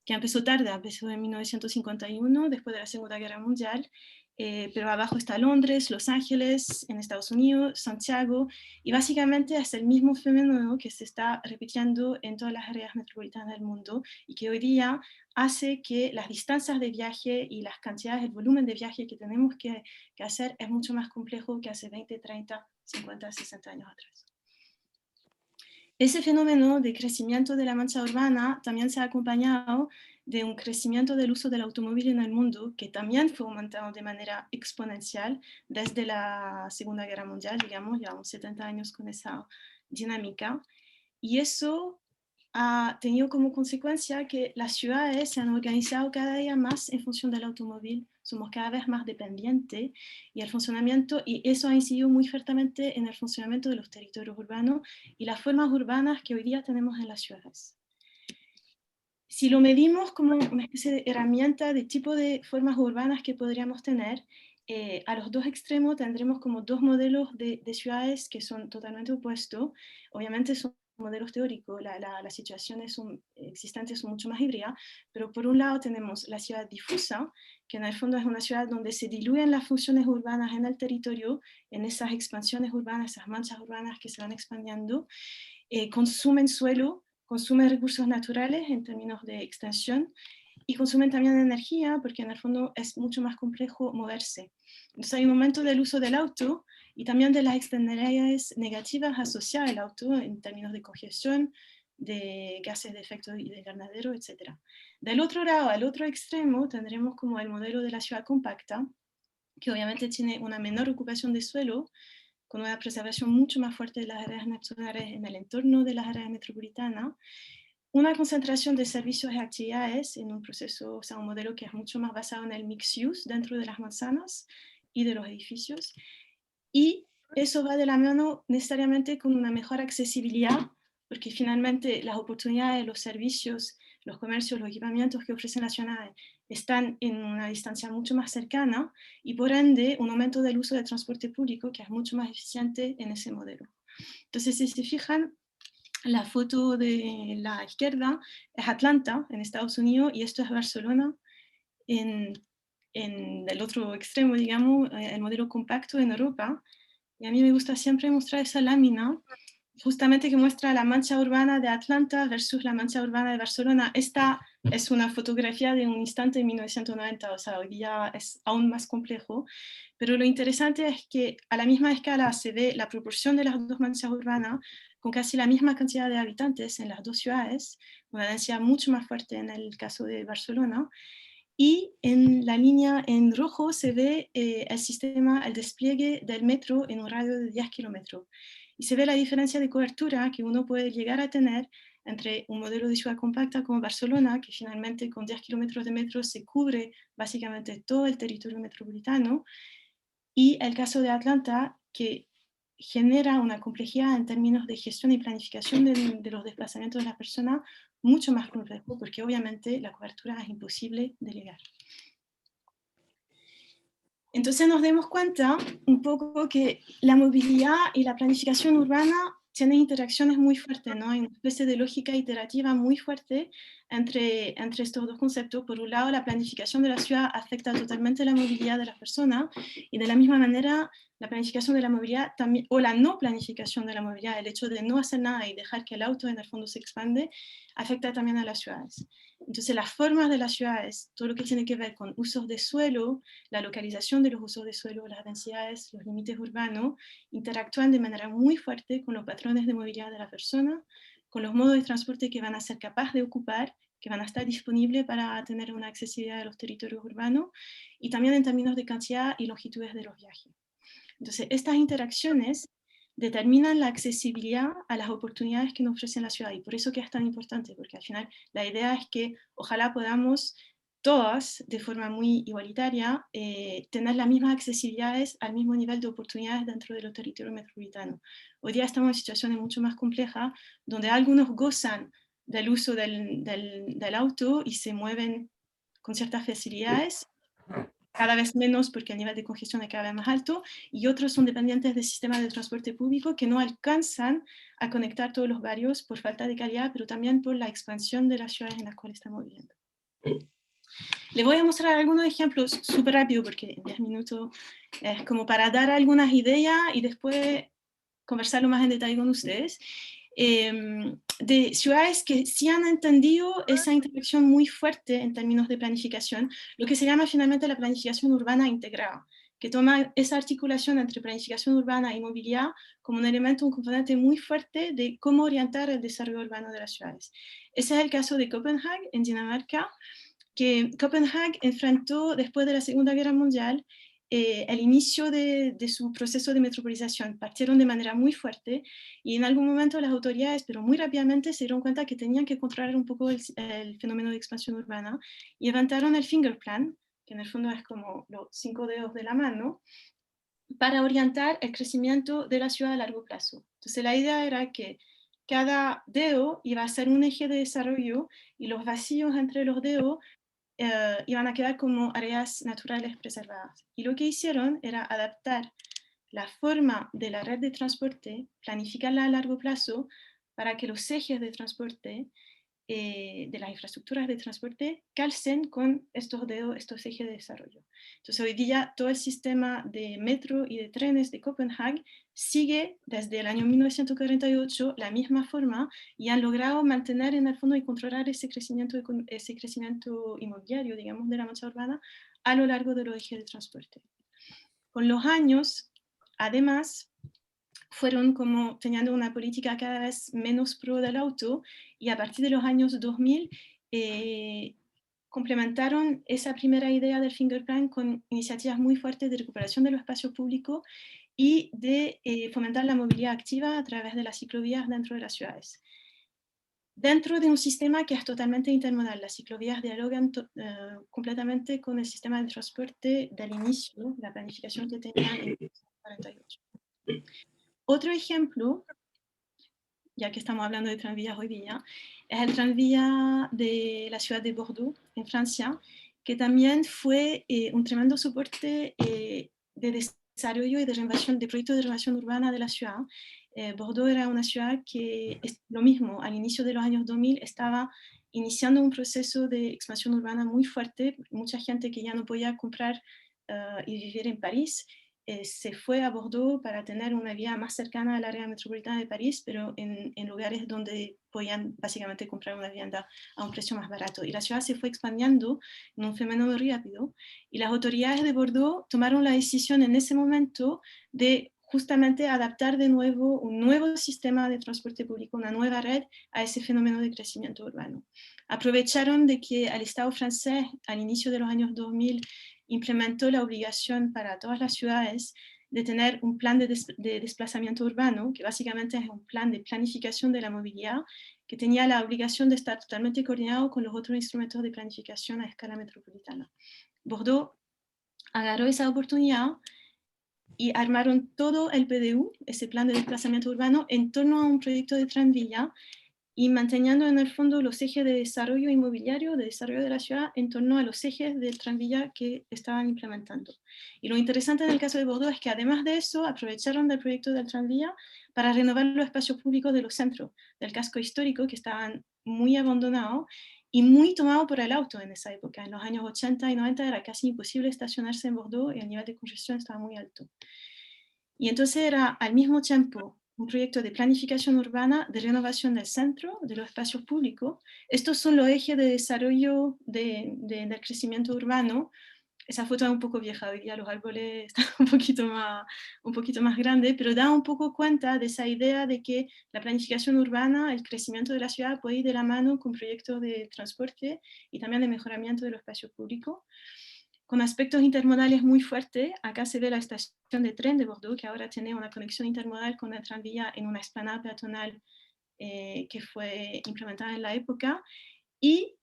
que empezó tarde, empezó en 1951, después de la Segunda Guerra Mundial, pero abajo está Londres, Los Ángeles, en Estados Unidos, Santiago, y básicamente es el mismo fenómeno que se está repitiendo en todas las áreas metropolitanas del mundo y que hoy día hace que las distancias de viaje y las cantidades, el volumen de viaje que tenemos que hacer es mucho más complejo que hace 20, 30, 50, 60 años atrás. Ese fenómeno de crecimiento de la mancha urbana también se ha acompañado de un crecimiento del uso del automóvil en el mundo, que también fue aumentado de manera exponencial desde la Segunda Guerra Mundial, digamos, llevamos 70 años con esa dinámica, y eso ha tenido como consecuencia que las ciudades se han organizado cada día más en función del automóvil, somos cada vez más dependientes y el funcionamiento, y eso ha incidido muy fuertemente en el funcionamiento de los territorios urbanos y las formas urbanas que hoy día tenemos en las ciudades. Si lo medimos como una especie de herramienta de tipo de formas urbanas que podríamos tener, a los dos extremos tendremos como dos modelos de ciudades que son totalmente opuestos. Obviamente son modelos teóricos, las situaciones existentes son mucho más híbridas, pero por un lado tenemos la ciudad difusa, que en el fondo es una ciudad donde se diluyen las funciones urbanas en el territorio, en esas expansiones urbanas, esas manchas urbanas que se van expandiendo, consumen suelo, consumen recursos naturales en términos de extensión y consumen también energía porque en el fondo es mucho más complejo moverse. Entonces hay un momento del uso del auto y también de las externalidades negativas asociadas al auto en términos de congestión, de gases de efecto de invernadero, etc. Del otro lado, al otro extremo, tendremos como el modelo de la ciudad compacta, que obviamente tiene una menor ocupación de suelo, con una preservación mucho más fuerte de las áreas naturales en el entorno de las áreas metropolitanas, una concentración de servicios y actividades en un proceso, o sea, un modelo que es mucho más basado en el mixed use dentro de las manzanas y de los edificios, y eso va de la mano necesariamente con una mejor accesibilidad, porque finalmente las oportunidades, los servicios, los comercios, los equipamientos que ofrecen las ciudades están en una distancia mucho más cercana y por ende un aumento del uso del transporte público que es mucho más eficiente en ese modelo. Entonces, si se fijan, la foto de la izquierda es Atlanta, en Estados Unidos, y esto es Barcelona, en el otro extremo, digamos, el modelo compacto en Europa. Y a mí me gusta siempre mostrar esa lámina, justamente que muestra la mancha urbana de Atlanta versus la mancha urbana de Barcelona. Esta es una fotografía de un instante en 1990, o sea, hoy día es aún más complejo, pero lo interesante es que a la misma escala se ve la proporción de las dos manchas urbanas con casi la misma cantidad de habitantes en las dos ciudades, una densidad mucho más fuerte en el caso de Barcelona, y en la línea en rojo se ve el sistema, el despliegue del metro en un radio de 10 kilómetros. Y se ve la diferencia de cobertura que uno puede llegar a tener entre un modelo de ciudad compacta como Barcelona, que finalmente con 10 kilómetros de metro se cubre básicamente todo el territorio metropolitano, y el caso de Atlanta, que genera una complejidad en términos de gestión y planificación de los desplazamientos de las personas mucho más complejo, porque obviamente la cobertura es imposible de llegar. Entonces nos damos cuenta un poco que la movilidad y la planificación urbana tienen interacciones muy fuertes, ¿no? Hay una especie de lógica iterativa muy fuerte entre estos dos conceptos. Por un lado, la planificación de la ciudad afecta totalmente la movilidad de las personas, y de la misma manera, la planificación de la movilidad también, o la no planificación de la movilidad, el hecho de no hacer nada y dejar que el auto en el fondo se expande, afecta también a las ciudades. Entonces las formas de las ciudades, todo lo que tiene que ver con usos de suelo, la localización de los usos de suelo, las densidades, los límites urbanos, interactúan de manera muy fuerte con los patrones de movilidad de la persona, con los modos de transporte que van a ser capaces de ocupar, que van a estar disponibles para tener una accesibilidad a los territorios urbanos, y también en términos de cantidad y longitudes de los viajes. Entonces, estas interacciones determinan la accesibilidad a las oportunidades que nos ofrece la ciudad, y por eso que es tan importante, porque al final la idea es que ojalá podamos todas, de forma muy igualitaria, tener las mismas accesibilidades al mismo nivel de oportunidades dentro de los territorios metropolitanos. Hoy día estamos en situaciones mucho más complejas, donde algunos gozan del uso del auto y se mueven con ciertas facilidades, cada vez menos porque el nivel de congestión es cada vez más alto, y otros son dependientes de sistemas de transporte público que no alcanzan a conectar todos los barrios por falta de calidad, pero también por la expansión de las ciudades en las cuales estamos viviendo. Les voy a mostrar algunos ejemplos súper rápido, porque en 10 minutos es como para dar algunas ideas y después conversarlo más en detalle con ustedes. De ciudades que sí han entendido esa interacción muy fuerte en términos de planificación, lo que se llama finalmente la planificación urbana integrada, que toma esa articulación entre planificación urbana y movilidad como un elemento, un componente muy fuerte de cómo orientar el desarrollo urbano de las ciudades. Ese es el caso de Copenhague, en Dinamarca, que Copenhague enfrentó después de la Segunda Guerra Mundial el inicio de su proceso de metropolización. Partieron de manera muy fuerte y en algún momento las autoridades, pero muy rápidamente, se dieron cuenta que tenían que controlar un poco el fenómeno de expansión urbana y inventaron el Finger Plan, que en el fondo es como los 5 dedos de la mano, para orientar el crecimiento de la ciudad a largo plazo. Entonces la idea era que cada dedo iba a ser un eje de desarrollo y los vacíos entre los dedos iban a quedar como áreas naturales preservadas. Y lo que hicieron era adaptar la forma de la red de transporte, planificarla a largo plazo para que los ejes de transporte, de las infraestructuras de transporte, calcen con estos ejes de desarrollo. Entonces hoy día todo el sistema de metro y de trenes de Copenhague sigue desde el año 1948 la misma forma y han logrado mantener en el fondo y controlar ese crecimiento inmobiliario, digamos, de la mancha urbana a lo largo de los ejes de transporte. Con los años, además, fueron como teniendo una política cada vez menos pro del auto, y a partir de los años 2000 complementaron esa primera idea del Fingerplan con iniciativas muy fuertes de recuperación de los espacios públicos y de fomentar la movilidad activa a través de las ciclovías dentro de las ciudades. Dentro de un sistema que es totalmente intermodal, las ciclovías dialogan completamente con el sistema de transporte del inicio, la planificación que tenían en 1948. Otro ejemplo, ya que estamos hablando de tranvías hoy día, es el tranvía de la ciudad de Bordeaux, en Francia, que también fue un tremendo soporte de desarrollo y de renovación, de proyectos de renovación urbana de la ciudad. Bordeaux era una ciudad que, es lo mismo, al inicio de los años 2000 estaba iniciando un proceso de expansión urbana muy fuerte. Mucha gente que ya no podía comprar y vivir en París se fue a Bordeaux para tener una vida más cercana al área metropolitana de París, pero en lugares donde podían básicamente comprar una vivienda a un precio más barato. Y la ciudad se fue expandiendo en un fenómeno muy rápido, y las autoridades de Bordeaux tomaron la decisión en ese momento de justamente adaptar de nuevo un nuevo sistema de transporte público, una nueva red a ese fenómeno de crecimiento urbano. Aprovecharon de que al Estado francés, al inicio de los años 2000, implementó la obligación para todas las ciudades de tener un plan de desplazamiento urbano, que básicamente es un plan de planificación de la movilidad, que tenía la obligación de estar totalmente coordinado con los otros instrumentos de planificación a escala metropolitana. Bordeaux agarró esa oportunidad y armaron todo el PDU, ese plan de desplazamiento urbano, en torno a un proyecto de tranvía, y manteniendo en el fondo los ejes de desarrollo inmobiliario, de desarrollo de la ciudad, en torno a los ejes del tranvía que estaban implementando. Y lo interesante en el caso de Bordeaux es que además de eso, aprovecharon del proyecto del tranvía para renovar los espacios públicos de los centros, del casco histórico, que estaban muy abandonados y muy tomados por el auto en esa época. En los años 80 y 90 era casi imposible estacionarse en Bordeaux y el nivel de congestión estaba muy alto. Y entonces era al mismo tiempo un proyecto de planificación urbana, de renovación del centro, de los espacios públicos. Estos son los ejes de desarrollo del crecimiento urbano. Esa foto es un poco vieja, hoy día los árboles están un poquito más grandes, pero da un poco cuenta de esa idea de que la planificación urbana, el crecimiento de la ciudad puede ir de la mano con proyectos de transporte y también de mejoramiento de los espacios públicos, con aspectos intermodales muy fuertes. Acá se ve la estación de tren de Bordeaux, que ahora tiene una conexión intermodal con el tranvía en una explanada peatonal que fue implementada en la época, y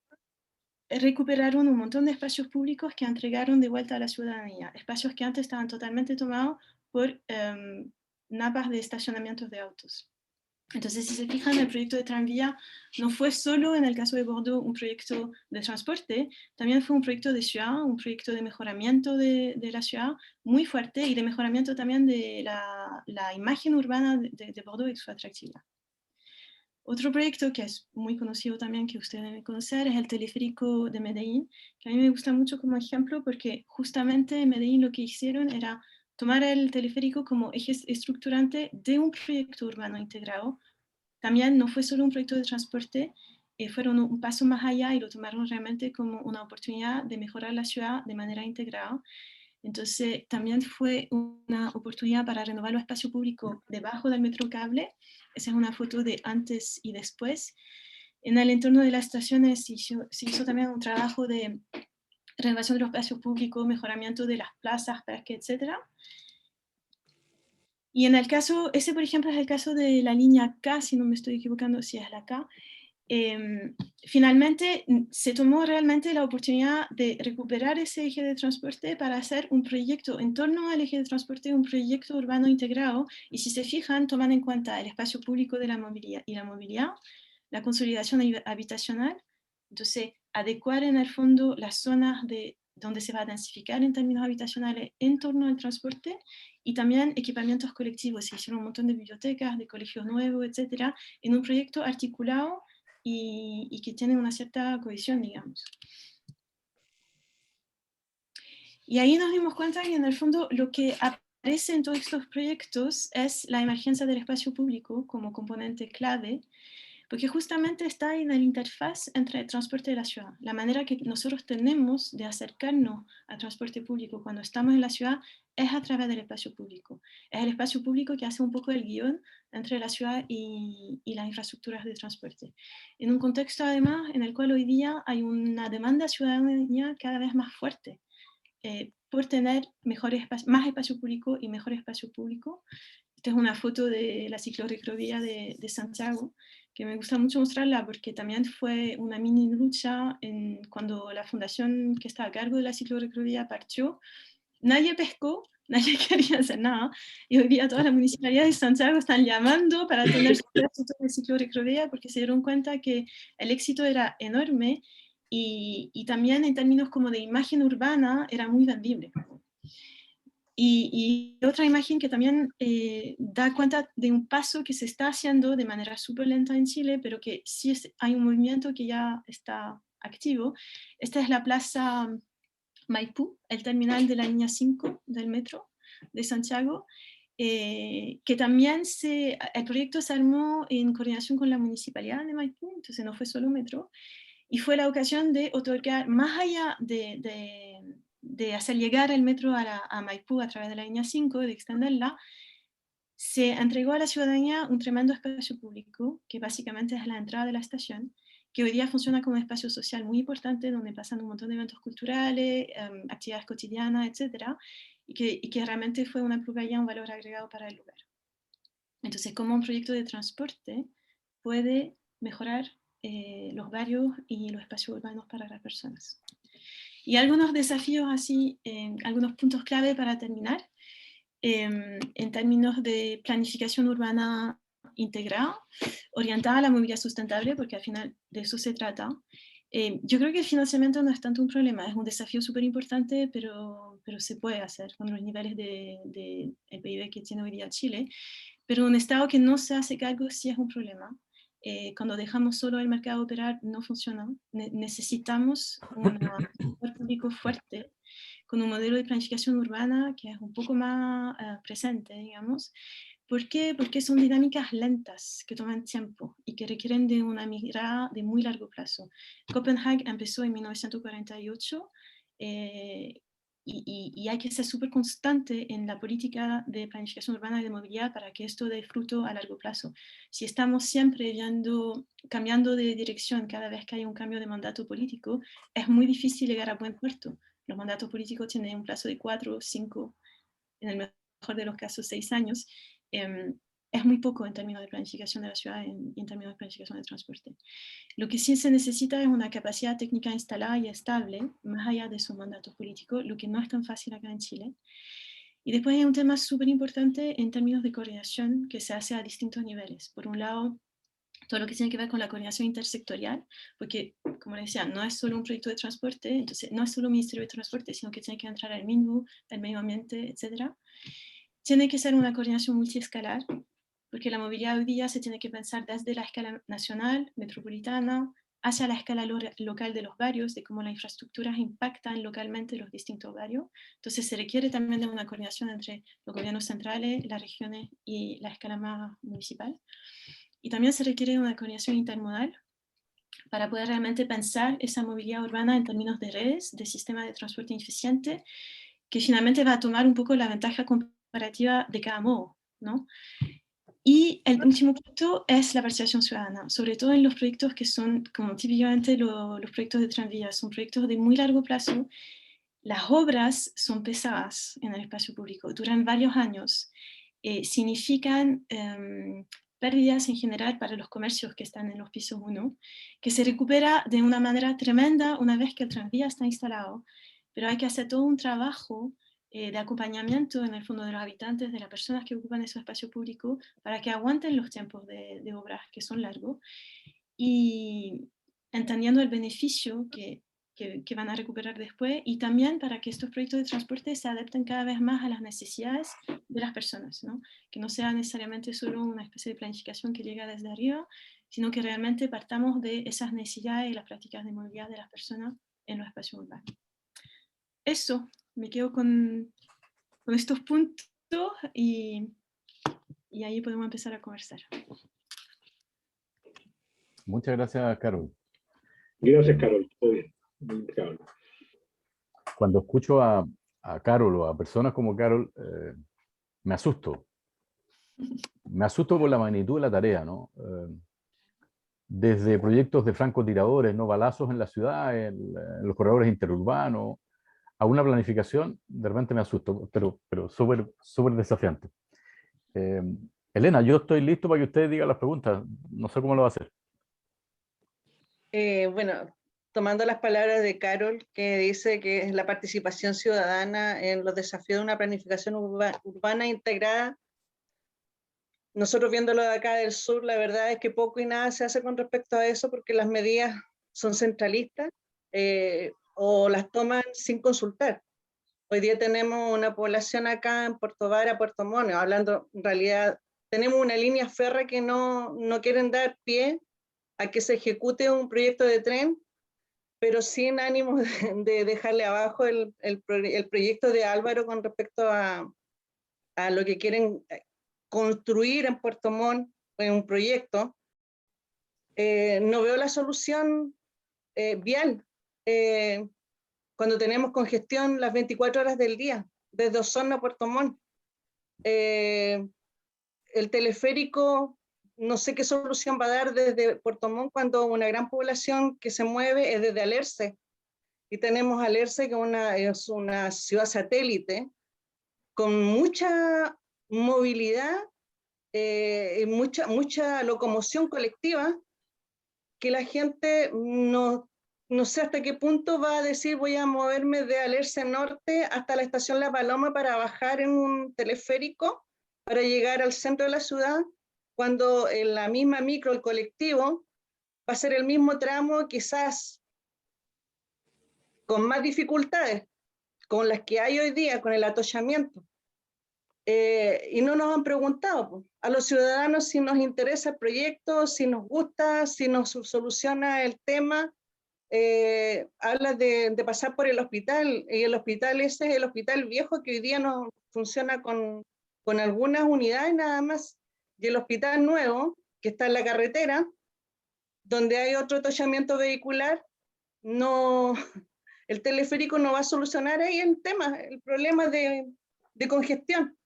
recuperaron un montón de espacios públicos que entregaron de vuelta a la ciudadanía, espacios que antes estaban totalmente tomados por napas de estacionamientos de autos. Entonces, si se fijan, el proyecto de tranvía no fue solo, en el caso de Bordeaux, un proyecto de transporte, también fue un proyecto de ciudad, un proyecto de mejoramiento de la ciudad muy fuerte, y de mejoramiento también de la imagen urbana de Bordeaux y su atractividad. Otro proyecto que es muy conocido también, que ustedes deben conocer, es el teleférico de Medellín, que a mí me gusta mucho como ejemplo porque justamente en Medellín lo que hicieron era tomar el teleférico como eje estructurante de un proyecto urbano integrado. También no fue solo un proyecto de transporte, fueron un paso más allá y lo tomaron realmente como una oportunidad de mejorar la ciudad de manera integrada. Entonces también fue una oportunidad para renovar los espacios públicos debajo del metro cable. Esa es una foto de antes y después. En el entorno de las estaciones se hizo también un trabajo de renovación de los espacios públicos, mejoramiento de las plazas, parques, etc. Y en el caso, ese por ejemplo es el caso de la línea K, si no me estoy equivocando, si es la K. Finalmente se tomó realmente la oportunidad de recuperar ese eje de transporte para hacer un proyecto en torno al eje de transporte, un proyecto urbano integrado, y si se fijan, toman en cuenta el espacio público de la movilidad y la movilidad, la consolidación habitacional, entonces adecuar en el fondo las zonas donde se va a densificar en términos habitacionales en torno al transporte, y también equipamientos colectivos. Se hicieron un montón de bibliotecas, de colegios nuevos, etcétera, en un proyecto articulado y que tiene una cierta cohesión, digamos. Y ahí nos dimos cuenta que en el fondo lo que aparece en todos estos proyectos es la emergencia del espacio público como componente clave, porque justamente está en la interfaz entre el transporte y la ciudad. La manera que nosotros tenemos de acercarnos al transporte público cuando estamos en la ciudad es a través del espacio público. Es el espacio público que hace un poco el guión entre la ciudad y las infraestructuras de transporte. En un contexto además en el cual hoy día hay una demanda ciudadana cada vez más fuerte por tener más espacio público y mejor espacio público. Esta es una foto de la ciclorrecrovía de Santiago, que me gusta mucho mostrarla porque también fue una mini lucha cuando la fundación que está a cargo de la ciclorrecrovía partió. Nadie pescó, nadie quería hacer nada, y hoy día toda la municipalidad de Santiago están llamando para tener su pedacito de ciclorrecrovía porque se dieron cuenta que el éxito era enorme y también en términos como de imagen urbana era muy vendible. Y otra imagen que también da cuenta de un paso que se está haciendo de manera súper lenta en Chile, pero que sí hay un movimiento que ya está activo. Esta es la plaza Maipú, el terminal de la línea 5 del metro de Santiago, que también el proyecto se armó en coordinación con la municipalidad de Maipú, entonces no fue solo metro, y fue la ocasión de otorgar, más allá de hacer llegar el metro a Maipú a través de la línea 5, de extenderla, se entregó a la ciudadanía un tremendo espacio público, que básicamente es la entrada de la estación, que hoy día funciona como un espacio social muy importante, donde pasan un montón de eventos culturales, actividades cotidianas, etc., y que realmente fue una plus-valía, un valor agregado para el lugar. Entonces, como un proyecto de transporte puede mejorar los barrios y los espacios urbanos para las personas. Y algunos desafíos así, algunos puntos clave para terminar, en términos de planificación urbana integrada, orientada a la movilidad sustentable, porque al final de eso se trata. Yo creo que el financiamiento no es tanto un problema, es un desafío súper importante, pero se puede hacer con los niveles de PIB que tiene hoy día Chile. Pero un Estado que no se hace cargo sí es un problema. Cuando dejamos solo el mercado operar no funciona. Necesitamos un sector público fuerte, con un modelo de planificación urbana que es un poco más presente, digamos. ¿Por qué? Porque son dinámicas lentas que toman tiempo y que requieren de una mirada de muy largo plazo. Copenhague empezó en 1948 y hay que ser súper constante en la política de planificación urbana y de movilidad para que esto dé fruto a largo plazo. Si estamos siempre cambiando de dirección cada vez que hay un cambio de mandato político, es muy difícil llegar a buen puerto. Los mandatos políticos tienen un plazo de 4, 5, en el mejor de los casos 6 años. Es muy poco en términos de planificación de la ciudad y en términos de planificación de transporte. Lo que sí se necesita es una capacidad técnica instalada y estable, más allá de sus mandatos políticos, lo que no es tan fácil acá en Chile. Y después hay un tema súper importante en términos de coordinación que se hace a distintos niveles. Por un lado, todo lo que tiene que ver con la coordinación intersectorial, porque, como les decía, no es solo un proyecto de transporte, entonces no es solo el Ministerio de Transporte, sino que tiene que entrar el MINU, el medio ambiente, etc. Tiene que ser una coordinación multiescalar, porque la movilidad hoy día se tiene que pensar desde la escala nacional, metropolitana, hacia la escala local de los barrios, de cómo las infraestructuras impactan localmente los distintos barrios. Entonces se requiere también de una coordinación entre los gobiernos centrales, las regiones y la escala más municipal. Y también se requiere una coordinación intermodal para poder realmente pensar esa movilidad urbana en términos de redes, de sistemas de transporte eficiente, que finalmente va a tomar un poco la ventaja comparativa de cada modo, ¿no? Y el último punto es la participación ciudadana, sobre todo en los proyectos que son, como típicamente los proyectos de tranvía, son proyectos de muy largo plazo. Las obras son pesadas en el espacio público, duran varios años, significan pérdidas en general para los comercios que están en los pisos 1, que se recupera de una manera tremenda una vez que el tranvía está instalado, pero hay que hacer todo un trabajo de acompañamiento en el fondo de los habitantes, de las personas que ocupan ese espacio público, para que aguanten los tiempos de obras que son largos y entendiendo el beneficio que van a recuperar después y también para que estos proyectos de transporte se adapten cada vez más a las necesidades de las personas, ¿no? Que no sea necesariamente solo una especie de planificación que llega desde arriba, sino que realmente partamos de esas necesidades y las prácticas de movilidad de las personas en los espacios urbanos. Eso, me quedo con estos puntos y ahí podemos empezar a conversar. Muchas gracias, Carol. Gracias, Carol. Todo bien. Muy impecable. Cuando escucho a Carol o a personas como Carol, me asusto. Me asusto por la magnitud de la tarea, ¿no? Desde proyectos de francotiradores, ¿no? Balazos en la ciudad, en los corredores interurbanos, a una planificación, de repente me asusto, pero súper, súper desafiante. Elena, yo estoy listo para que usted diga las preguntas. No sé cómo lo va a hacer. Bueno, tomando las palabras de Carol, que dice que es la participación ciudadana en los desafíos de una planificación urbana integrada, nosotros viéndolo de acá del sur, la verdad es que poco y nada se hace con respecto a eso porque las medidas son centralistas o las toman sin consultar. Hoy día tenemos una población acá en Puerto Vara, Puerto Montt, hablando en realidad, tenemos una línea férrea que no quieren dar pie a que se ejecute un proyecto de tren, pero sin ánimo de dejarle abajo el proyecto de Álvaro con respecto a lo que quieren construir en Puerto Montt, en un proyecto. No veo la solución vial cuando tenemos congestión las 24 horas del día, desde Osorno a Puerto Montt. El teleférico, no sé qué solución va a dar desde Puerto Montt cuando una gran población que se mueve es desde Alerce. Y tenemos Alerce, que es una ciudad satélite, con mucha movilidad, mucha locomoción colectiva, que la gente no sé hasta qué punto va a decir voy a moverme de Alerce Norte hasta la estación La Paloma para bajar en un teleférico para llegar al centro de la ciudad, cuando en la misma micro, el colectivo, va a ser el mismo tramo, quizás con más dificultades, con las que hay hoy día, con el atollamiento. Y no nos han preguntado pues, a los ciudadanos si nos interesa el proyecto, si nos gusta, si nos soluciona el tema. Habla de pasar por el hospital, y el hospital ese es el hospital viejo que hoy día no funciona con algunas unidades nada más, y el hospital nuevo, que está en la carretera, donde hay otro atollamiento vehicular, no, el teleférico no va a solucionar ahí el tema, el problema de congestión.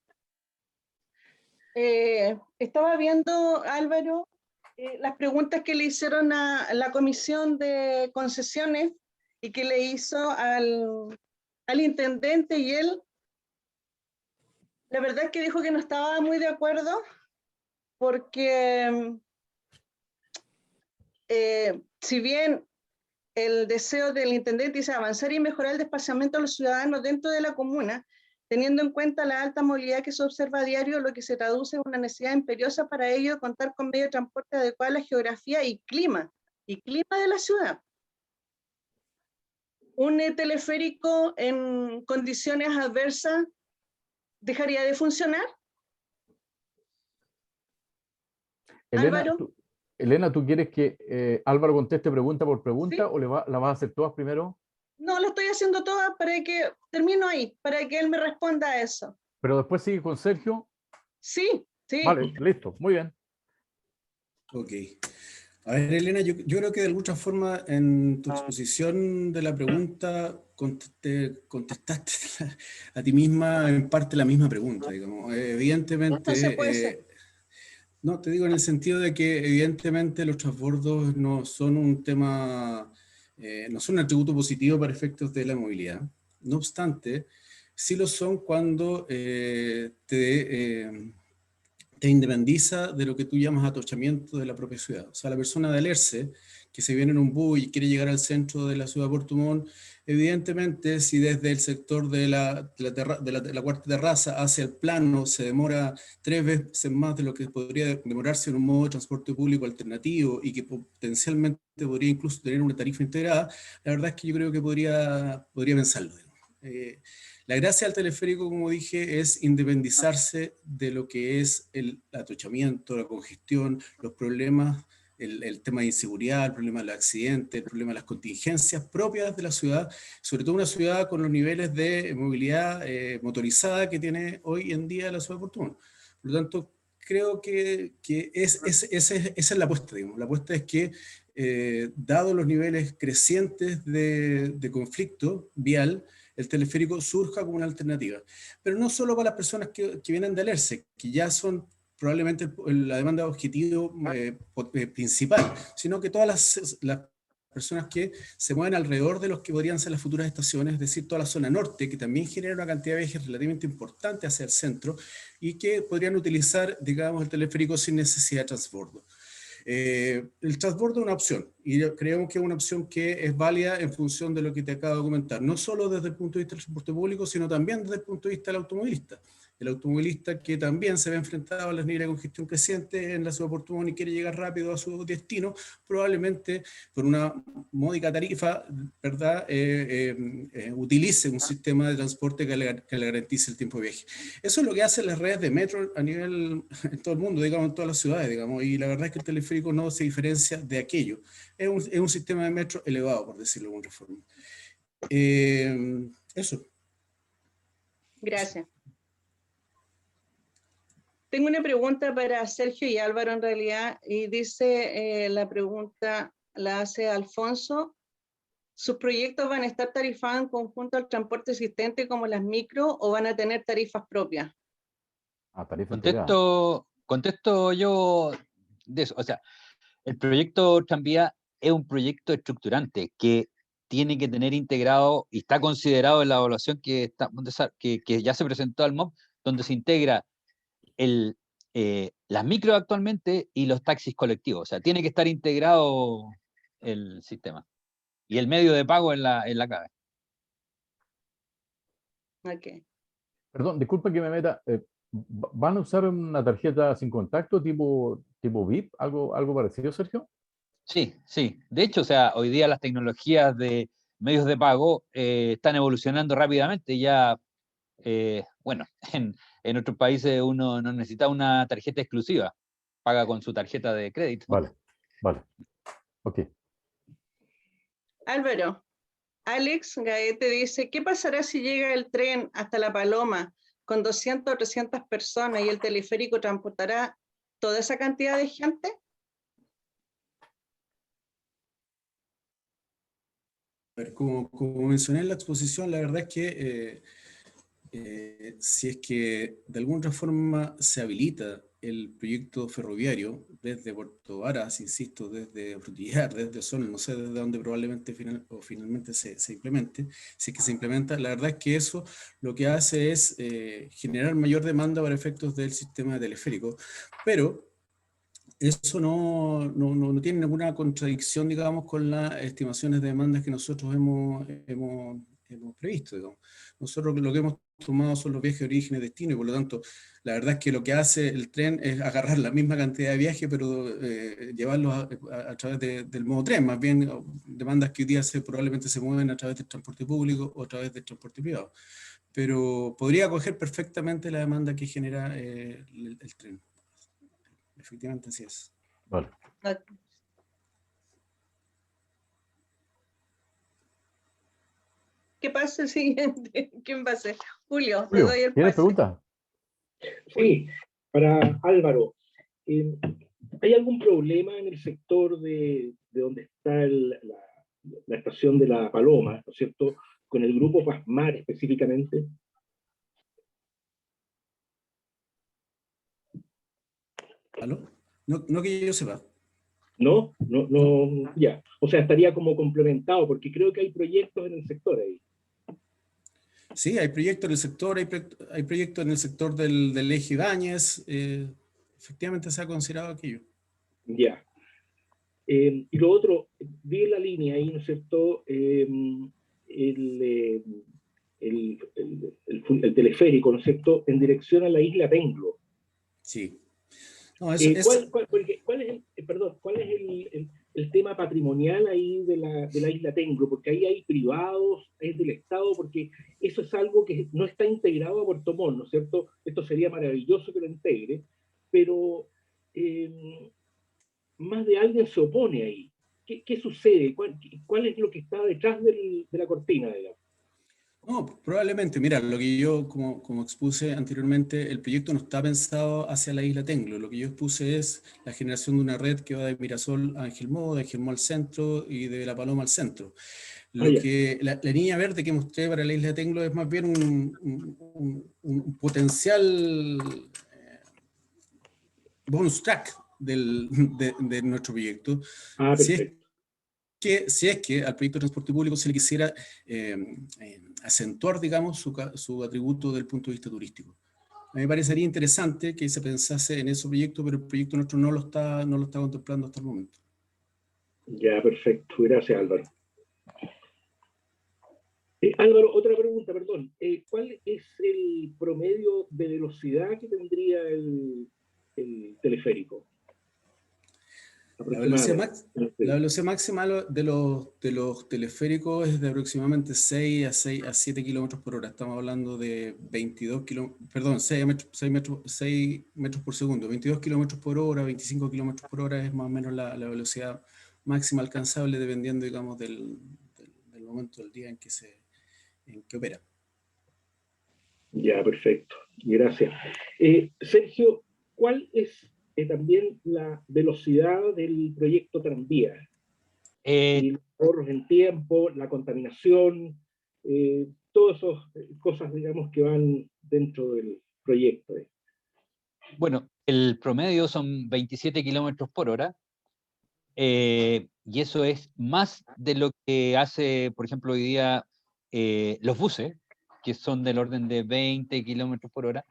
Estaba viendo, Álvaro, las preguntas que le hicieron a la comisión de concesiones y que le hizo al intendente, y él, la verdad es que dijo que no estaba muy de acuerdo porque si bien el deseo del intendente es avanzar y mejorar el desplazamiento de los ciudadanos dentro de la comuna, teniendo en cuenta la alta movilidad que se observa a diario, lo que se traduce en una necesidad imperiosa para ello contar con medio de transporte adecuado a la geografía y clima de la ciudad. Un teleférico en condiciones adversas dejaría de funcionar. Elena, ¿tú quieres que Álvaro conteste pregunta por pregunta, ¿sí? ¿O la vas a hacer todas primero? No, lo estoy haciendo todas para que termino ahí, para que él me responda a eso. ¿Pero después sigue con Sergio? Sí, sí. Vale, listo, muy bien. Ok. A ver, Elena, yo creo que de alguna forma en tu exposición de la pregunta contestaste a ti misma en parte la misma pregunta, digamos. Evidentemente... Entonces puede ser. No, te digo en el sentido de que evidentemente los transbordos no son un tema, no son un atributo positivo para efectos de la movilidad. No obstante, sí lo son cuando te independiza de lo que tú llamas atochamiento de la propia ciudad. O sea, la persona de Alerce, que se viene en un bus y quiere llegar al centro de la ciudad de Puerto Montt, evidentemente, si desde el sector de la cuarta terraza hacia el plano se demora 3 veces más de lo que podría demorarse en un modo de transporte público alternativo y que potencialmente podría incluso tener una tarifa integrada, la verdad es que yo creo que podría pensarlo. La gracia del teleférico, como dije, es independizarse de lo que es el atochamiento, la congestión, los problemas, el tema de inseguridad, el problema de los accidentes, el problema de las contingencias propias de la ciudad, sobre todo una ciudad con los niveles de movilidad motorizada que tiene hoy en día la ciudad de Puerto Montt. Por lo tanto, creo que esa es la apuesta, digamos. La apuesta es que, dado los niveles crecientes de conflicto vial, el teleférico surja como una alternativa. Pero no solo para las personas que vienen de Alerce, que ya son probablemente la demanda de objetivo principal, sino que todas las personas que se mueven alrededor de los que podrían ser las futuras estaciones, es decir, toda la zona norte, que también genera una cantidad de viajes relativamente importante hacia el centro y que podrían utilizar, digamos, el teleférico sin necesidad de transbordo. El transbordo es una opción y creemos que es una opción que es válida en función de lo que te acabo de comentar, no solo desde el punto de vista del transporte público, sino también desde el punto de vista del automovilista. El automovilista que también se ve enfrentado a los niveles de congestión crecientes en la ciudad de Puerto Montt y quiere llegar rápido a su destino, probablemente por una módica tarifa, ¿verdad? Utilice un sistema de transporte que le garantice el tiempo de viaje. Eso es lo que hacen las redes de metro a nivel, en todo el mundo, digamos, en todas las ciudades, digamos, y la verdad es que el teleférico no se diferencia de aquello. Es un sistema de metro elevado, por decirlo de alguna forma. Eso. Gracias. Tengo una pregunta para Sergio y Álvaro en realidad, y dice, la pregunta la hace Alfonso. ¿Sus proyectos van a estar tarifados en conjunto al transporte existente como las micro o van a tener tarifas propias? Contesto yo de eso. O sea, el proyecto Tranvía es un proyecto estructurante que tiene que tener integrado y está considerado en la evaluación que ya se presentó al MOB, donde se integra las micro actualmente y los taxis colectivos. O sea, tiene que estar integrado el sistema y el medio de pago en la CABE. Okay. Perdón, disculpa que me meta. ¿Van a usar una tarjeta sin contacto tipo VIP? ¿Algo parecido, Sergio? Sí, sí. De hecho, o sea, hoy día las tecnologías de medios de pago están evolucionando rápidamente. Ya, bueno, en otros países uno no necesita una tarjeta exclusiva, paga con su tarjeta de crédito. Vale. Ok. Álvaro, Alex Gaete dice, ¿qué pasará si llega el tren hasta La Paloma con 200 o 300 personas y el teleférico transportará toda esa cantidad de gente? Como mencioné en la exposición, la verdad es que si es que de alguna forma se habilita el proyecto ferroviario desde Puerto Varas, insisto, desde Frutillar, desde Osorno, no sé desde dónde probablemente finalmente se implemente, si es que se implementa, la verdad es que eso lo que hace es generar mayor demanda para efectos del sistema teleférico, pero eso no tiene ninguna contradicción, digamos, con las estimaciones de demandas que nosotros hemos previsto, digamos. Nosotros lo que hemos tomado son los viajes de origen y destino, y por lo tanto, la verdad es que lo que hace el tren es agarrar la misma cantidad de viajes, pero llevarlos a través del modo tren, más bien demandas que hoy día probablemente se mueven a través del transporte público o a través del transporte privado. Pero podría acoger perfectamente la demanda que genera el tren. Efectivamente, así es. Vale. ¿Qué pasa el siguiente? ¿Quién va a ser? Julio, te Julio, doy el ¿tienes pase. pregunta? Sí, para Álvaro. ¿Hay algún problema en el sector de donde está la estación de La Paloma, ¿no es cierto? Con el grupo Pasmar específicamente. ¿Aló? No que yo sepa. No, ya. O sea, estaría como complementado, porque creo que hay proyectos en el sector ahí. Sí, hay proyectos en el sector, hay proyectos en el sector del eje Ibáñez. Efectivamente se ha considerado aquello. Ya. Y lo otro, vi la línea ahí, ¿no es cierto? El teleférico, ¿no es cierto? En dirección a la isla Tenglo. Sí. No, eso, ¿Cuál es el tema patrimonial ahí de la isla Tenglo? Porque ahí hay privados, es del Estado, porque eso es algo que no está integrado a Puerto Montt, ¿no es cierto? Esto sería maravilloso que lo integre, pero más de alguien se opone ahí. ¿Qué sucede? ¿Cuál es lo que está detrás de la cortina, digamos? No, probablemente. Mira, lo que yo, como expuse anteriormente, el proyecto no está pensado hacia la isla Tenglo. Lo que yo expuse es la generación de una red que va de Mirasol a Angelmó, de Angelmó al centro y de La Paloma al centro. Ah, Lo ya. que la línea verde que mostré para la isla Tenglo es más bien un potencial bonus track de nuestro proyecto. Ah, Si es perfecto. si es que al proyecto de transporte público se le quisiera acentuar, digamos, su atributo del punto de vista turístico. A mí me parecería interesante que se pensase en ese proyecto, pero el proyecto nuestro no lo está contemplando hasta el momento. Ya, perfecto. Gracias, Álvaro. Álvaro, otra pregunta, perdón. ¿Cuál es el promedio de velocidad que tendría el teleférico? La velocidad, Aproximadamente. la velocidad máxima de los teleféricos es de aproximadamente 6 a 7 kilómetros por hora. Estamos hablando de 22 kilómetros, perdón, 6 metros por segundo. 22 kilómetros por hora, 25 kilómetros por hora es más o menos la velocidad máxima alcanzable dependiendo, digamos, del momento del día en que opera. Ya, perfecto. Gracias. Sergio, ¿cuál es también la velocidad del proyecto Tranvía? Eh, Y los ahorros en tiempo, la contaminación, todas esas cosas, digamos, que van dentro del proyecto. bueno, el promedio son 27 kilómetros por hora, y eso es más de lo que hace, por ejemplo, hoy día los buses, que son del orden de 20 kilómetros por hora.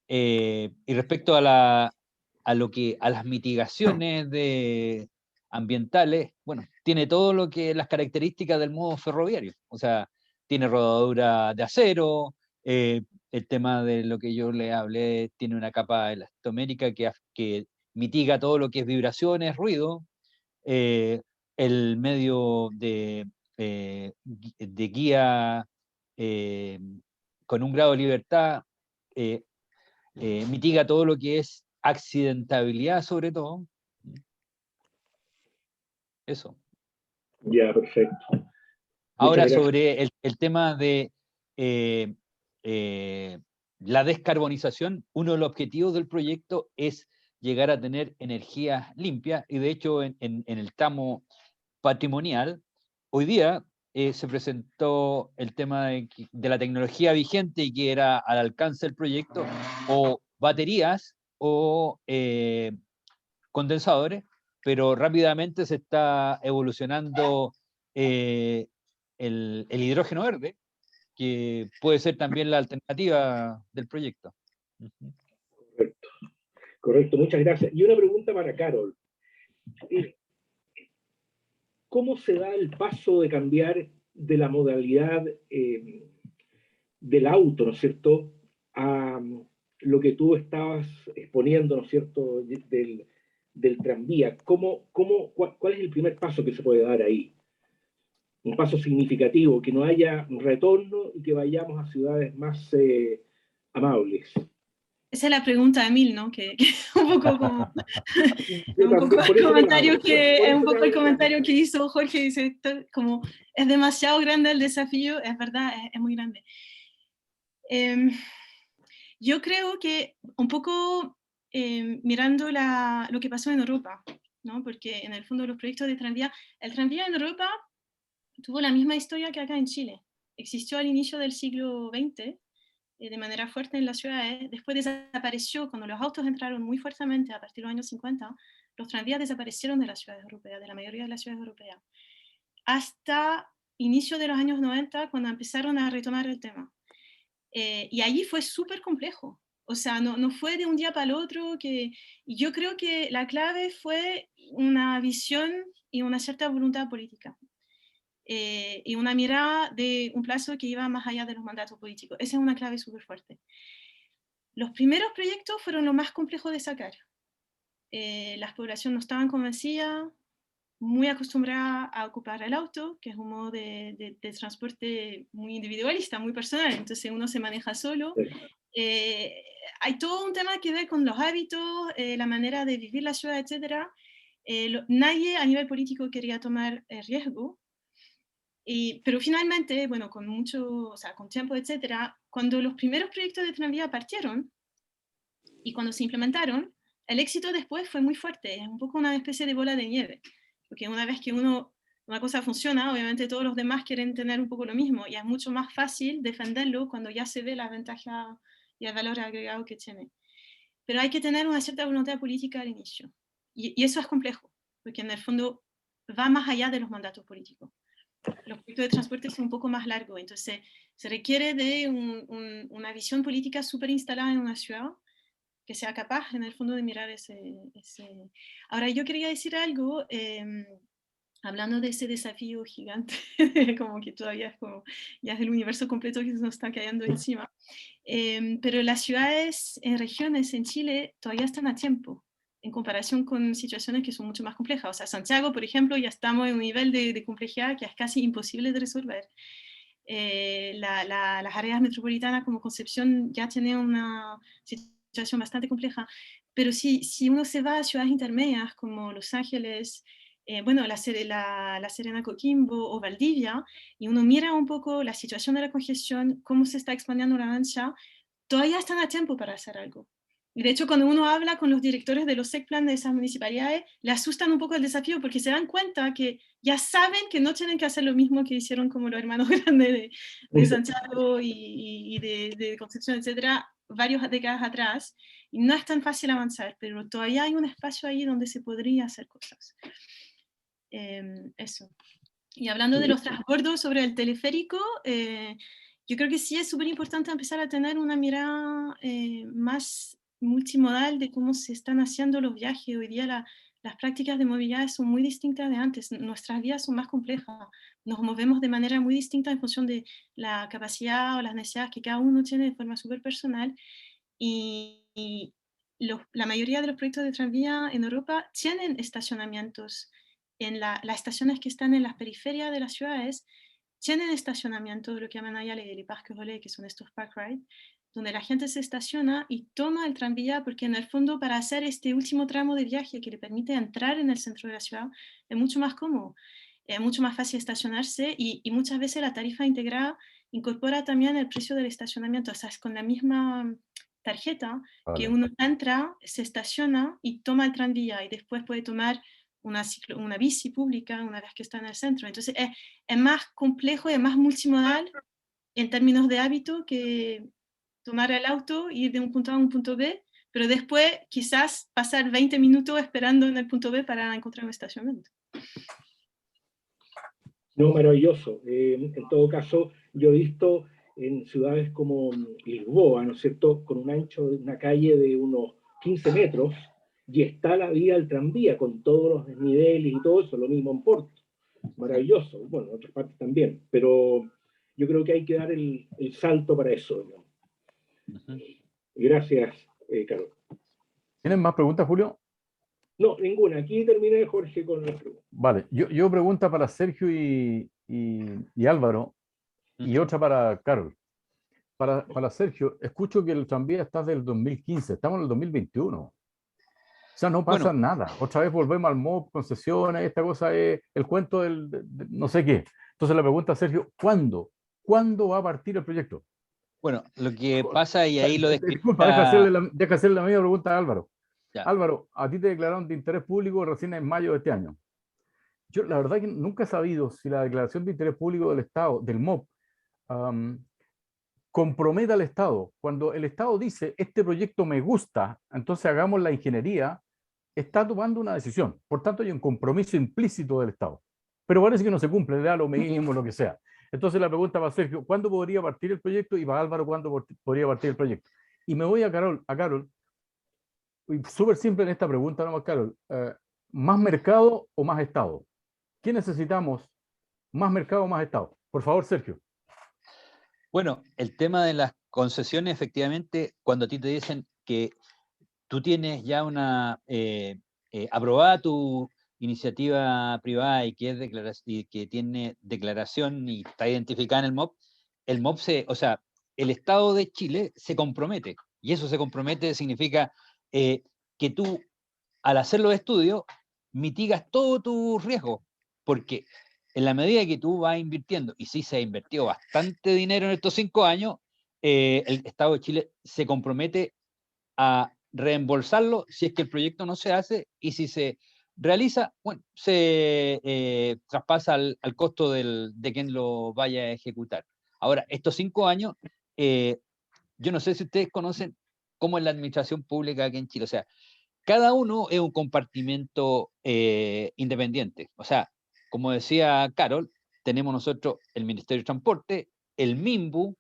Y respecto a las mitigaciones ambientales, bueno, tiene todo lo que las características del modo ferroviario. O sea, tiene rodadura de acero, el tema de lo que yo le hablé, tiene una capa elastomérica que mitiga todo lo que es vibraciones, ruido. eh, el medio de guía eh, con un grado de libertad eh, mitiga todo lo que es accidentabilidad, sobre todo. Eso. Ya, perfecto. Muchas Ahora, gracias. sobre el tema de eh, eh, la descarbonización, uno de los objetivos del proyecto es llegar a tener energías limpias, y de hecho en el tramo patrimonial, hoy día se presentó el tema de la tecnología vigente y que era al alcance del proyecto, o baterías o condensadores, pero rápidamente se está evolucionando eh, el hidrógeno verde, que puede ser también la alternativa del proyecto. Correcto, correcto, muchas gracias. Y una pregunta para Carol. ¿Cómo se da el paso de cambiar de la modalidad del auto, ¿no es cierto?, a lo que tú estabas exponiendo, ¿no es cierto?, del tranvía? ¿Cuál es el primer paso que se puede dar ahí? Un paso significativo, que no haya retorno y que vayamos a ciudades más amables. Esa es la pregunta de Emil, ¿no? Que es un poco como es Yo un poco también, por el eso te la comentario hago. Por es un eso te poco el hago. comentario que hizo Jorge, dice como es demasiado grande el desafío, es verdad, es muy grande. Yo creo que un poco mirando lo que pasó en Europa, ¿no? Porque en el fondo los proyectos de tranvía, el tranvía en Europa tuvo la misma historia que acá en Chile. Existió al inicio del siglo XX de manera fuerte en las ciudades, después desapareció cuando los autos entraron muy fuertemente a partir de los años 50, los tranvías desaparecieron de las ciudades europeas, de la mayoría de las ciudades europeas, hasta inicio de los años 90 cuando empezaron a retomar el tema. Y allí fue súper complejo. O sea, no fue de un día para el otro. Y yo creo que la clave fue una visión y una cierta voluntad política. Y una mirada de un plazo que iba más allá de los mandatos políticos. Esa es una clave súper fuerte. Los primeros proyectos fueron lo más complejo de sacar. Las poblaciones no estaban convencidas, muy acostumbrada a ocupar el auto, que es un modo de transporte muy individualista, muy personal, entonces uno se maneja solo. Hay todo un tema que ver con los hábitos, la manera de vivir la ciudad, etc. Nadie a nivel político quería tomar riesgo. Pero finalmente, bueno, con mucho, o sea, con tiempo, etcétera, cuando los primeros proyectos de tranvía partieron y cuando se implementaron, el éxito después fue muy fuerte, es un poco una especie de bola de nieve, porque una vez que una cosa funciona, obviamente todos los demás quieren tener un poco lo mismo, y es mucho más fácil defenderlo cuando ya se ve la ventaja y el valor agregado que tiene. Pero hay que tener una cierta voluntad política al inicio, y eso es complejo, porque en el fondo va más allá de los mandatos políticos. Los proyectos de transporte son un poco más largos, entonces se requiere de una visión política súper instalada en una ciudad, que sea capaz en el fondo de mirar ese... Ahora yo quería decir algo, hablando de ese desafío gigante, como que todavía es como, ya es el universo completo que se nos está cayendo encima, pero las ciudades en regiones en Chile todavía están a tiempo, en comparación con situaciones que son mucho más complejas. O sea, Santiago, por ejemplo, ya estamos en un nivel de complejidad que es casi imposible de resolver. Las áreas metropolitanas como Concepción ya tienen una situación bastante compleja, pero si uno se va a ciudades intermedias como Los Ángeles, bueno, la Serena Coquimbo o Valdivia, y uno mira un poco la situación de la congestión, cómo se está expandiendo la ancha, todavía están a tiempo para hacer algo. Y de hecho, cuando uno habla con los directores de los SECPLAN de esas municipalidades, le asustan un poco el desafío porque se dan cuenta que ya saben que no tienen que hacer lo mismo que hicieron como los hermanos grandes de Santiago y de Concepción, etcétera, varias décadas atrás, y no es tan fácil avanzar, pero todavía hay un espacio ahí donde se podría hacer cosas. Eso. Y hablando de los transbordos sobre el teleférico, yo creo que sí es súper importante empezar a tener una mirada más multimodal de cómo se están haciendo los viajes. Hoy día las prácticas de movilidad son muy distintas de antes. Nuestras vidas son más complejas. Nos movemos de manera muy distinta en función de la capacidad o las necesidades que cada uno tiene de forma súper personal. Y la mayoría de los proyectos de tranvía en Europa tienen estacionamientos. En las estaciones que están en las periferias de las ciudades tienen estacionamientos, lo que llaman allá les parcs relais, que son estos park rides, donde la gente se estaciona y toma el tranvía, porque en el fondo para hacer este último tramo de viaje que le permite entrar en el centro de la ciudad es mucho más cómodo, es mucho más fácil estacionarse y muchas veces la tarifa integrada incorpora también el precio del estacionamiento, o sea, es con la misma tarjeta que uno entra, se estaciona y toma el tranvía y después puede tomar una bici pública una vez que está en el centro. Entonces es más complejo, es más multimodal en términos de hábito que tomar el auto, ir de un punto A a un punto B, pero después quizás pasar 20 minutos esperando en el punto B para encontrar un estacionamiento. No, maravilloso. En todo caso, yo he visto en ciudades como Lisboa, ¿no es cierto?, con un ancho de una calle de unos 15 metros, y está la vía del tranvía con todos los desniveles y todo eso, lo mismo en Porto. Maravilloso. Bueno, en otras partes también, pero yo creo que hay que dar el salto para eso, ¿no? Gracias, Carol. ¿Tienen más preguntas, Julio? No, ninguna. Aquí terminé, Jorge, con la pregunta. Vale, yo pregunta para Sergio y Álvaro, y otra para Carol. Para Sergio, escucho que el tranvía está del 2015, estamos en el 2021. O sea, no pasa nada. Otra vez volvemos al MOB, concesiones, esta cosa es el cuento de no sé qué. Entonces la pregunta a Sergio, ¿cuándo? ¿Cuándo va a partir el proyecto? Bueno, lo que pasa, y ahí lo describí. Disculpa, deja hacerle la misma pregunta a Álvaro. Ya. Álvaro, a ti te declararon de interés público recién en mayo de este año. Yo la verdad que nunca he sabido si la declaración de interés público del Estado, del MOB, compromete al Estado. Cuando el Estado dice, este proyecto me gusta, entonces hagamos la ingeniería, está tomando una decisión. Por tanto, hay un compromiso implícito del Estado. Pero parece que no se cumple, le da lo mismo, lo que sea. Entonces la pregunta va a Sergio, ¿cuándo podría partir el proyecto? Y para Álvaro, ¿cuándo podría partir el proyecto? Y me voy a Carol, súper simple en esta pregunta, nomás, Carol. ¿Más mercado o más Estado? ¿Qué necesitamos? ¿Más mercado o más Estado? Por favor, Sergio. Bueno, el tema de las concesiones, efectivamente, cuando a ti te dicen que tú tienes ya una aprobada tu iniciativa privada y que tiene declaración y está identificada en el MOB o sea, el Estado de Chile se compromete, y eso se compromete significa que tú, al hacer los estudios, mitigas todo tu riesgo, porque en la medida que tú vas invirtiendo, y sí se ha invertido bastante dinero en estos 5 años, el Estado de Chile se compromete a reembolsarlo si es que el proyecto no se hace, y si se realiza, bueno, se traspasa al costo de quien lo vaya a ejecutar. Ahora, estos 5 años, yo no sé si ustedes conocen cómo es la administración pública aquí en Chile. O sea, cada uno es un compartimento independiente. O sea, como decía Carol, tenemos nosotros el Ministerio de Transporte, el MIMBU,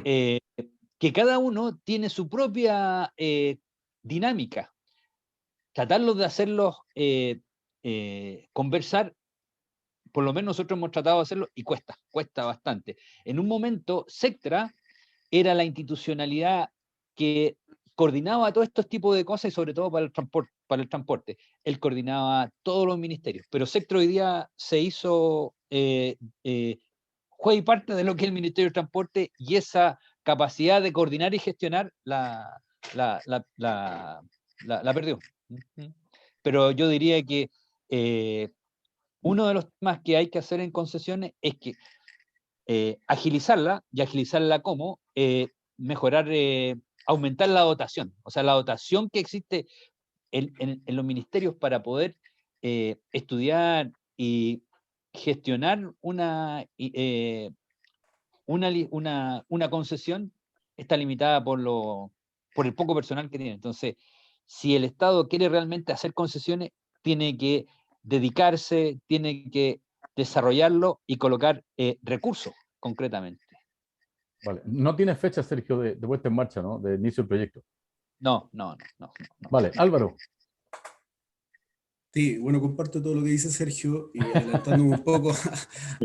que cada uno tiene su propia dinámica. Tratarlos de hacerlos conversar, por lo menos nosotros hemos tratado de hacerlo y cuesta bastante. En un momento, Sectra era la institucionalidad que coordinaba todos estos tipos de cosas y sobre todo para el transporte. Él coordinaba todos los ministerios, pero Sectra hoy día se hizo, fue parte de lo que es el Ministerio de Transporte, y esa capacidad de coordinar y gestionar la perdió. Pero yo diría que uno de los temas que hay que hacer en concesiones es que agilizarla, y agilizarla como mejorar, aumentar la dotación, o sea, la dotación que existe en los ministerios para poder estudiar y gestionar una concesión está limitada por el poco personal que tiene. Entonces, si el Estado quiere realmente hacer concesiones, tiene que dedicarse, tiene que desarrollarlo y colocar recursos concretamente. Vale. No tiene fecha, Sergio, de puesta en marcha, ¿no? De inicio del proyecto. No. Vale, Álvaro. Sí, bueno, comparto todo lo que dice Sergio y adelantándome un poco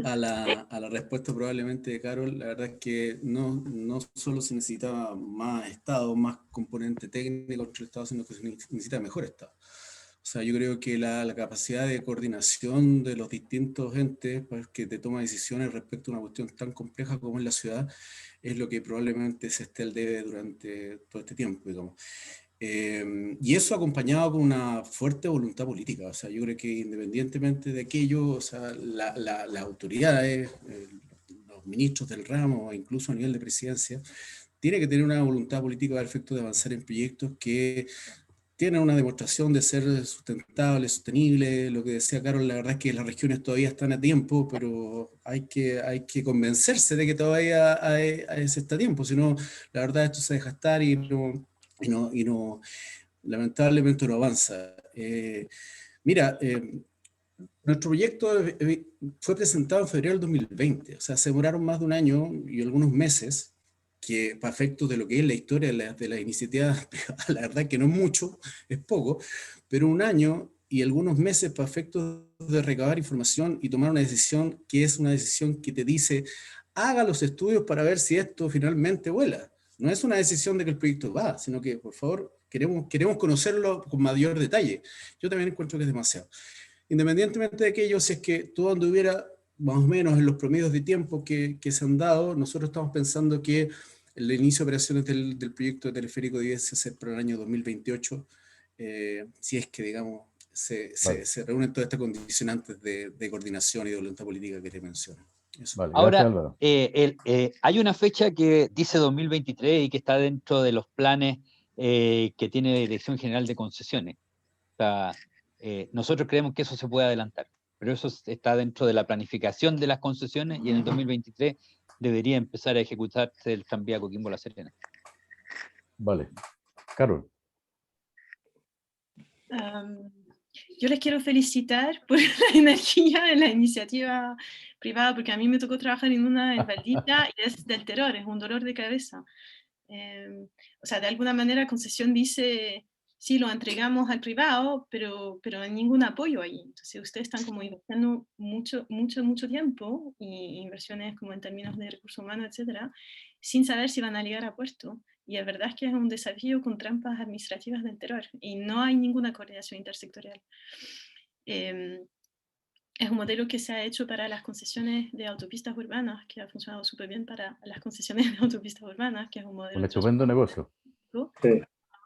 a la respuesta probablemente de Carol. La verdad es que no solo se necesitaba más Estado, más componente técnico entre el Estado, sino que se necesita mejor Estado. O sea, yo creo que la capacidad de coordinación de los distintos entes pues, que te toma decisiones respecto a una cuestión tan compleja como es la ciudad es lo que probablemente se esté al debe durante todo este tiempo, digamos. Y eso acompañado con una fuerte voluntad política. O sea, yo creo que independientemente de aquello, o sea, las autoridades, los ministros del ramo, incluso a nivel de presidencia, tiene que tener una voluntad política al efecto de avanzar en proyectos que tienen una demostración de ser sustentable, sostenible. Lo que decía Carol, la verdad es que las regiones todavía están a tiempo, pero hay que convencerse de que todavía se está a tiempo. Si no, la verdad esto se deja estar y no lamentablemente no avanza. Mira, nuestro proyecto fue presentado en febrero del 2020, o sea, se demoraron más de un año y algunos meses, que para efectos de lo que es la historia de la iniciativa privada, la verdad que no es mucho, es poco, pero un año y algunos meses para efectos de recabar información y tomar una decisión que es una decisión que te dice, haga los estudios para ver si esto finalmente vuela. No es una decisión de que el proyecto va, sino que, por favor, queremos conocerlo con mayor detalle. Yo también encuentro que es demasiado. Independientemente de aquello, si es que todo anduviera más o menos en los promedios de tiempo que se han dado, nosotros estamos pensando que el inicio de operaciones del proyecto de teleférico debiese ser para el año 2028, si es que, digamos, se reúnen todas estas condicionantes de coordinación y de voluntad política que te menciono. Vale, Ahora, gracias, Álvaro. hay una fecha que dice 2023 y que está dentro de los planes que tiene la Dirección General de Concesiones. O sea, nosotros creemos que eso se puede adelantar, pero eso está dentro de la planificación de las concesiones, y en el 2023 debería empezar a ejecutarse el tranvía Coquimbo-La Serena. Vale. Carol. Yo les quiero felicitar por la energía de la iniciativa privada, porque a mí me tocó trabajar en una en Valdivia y es del terror, es un dolor de cabeza. O sea, de alguna manera concesión dice, sí, lo entregamos al privado, pero ningún apoyo ahí. Entonces ustedes están como invirtiendo mucho tiempo, y inversiones como en términos de recursos humanos, etcétera, sin saber si van a llegar a puerto. Y la verdad es que es un desafío con trampas administrativas del terror, y no hay ninguna coordinación intersectorial. Es un modelo que se ha hecho para las concesiones de autopistas urbanas, que ha funcionado súper bien para las concesiones de autopistas urbanas, que es un modelo... Un estupendo negocio. Un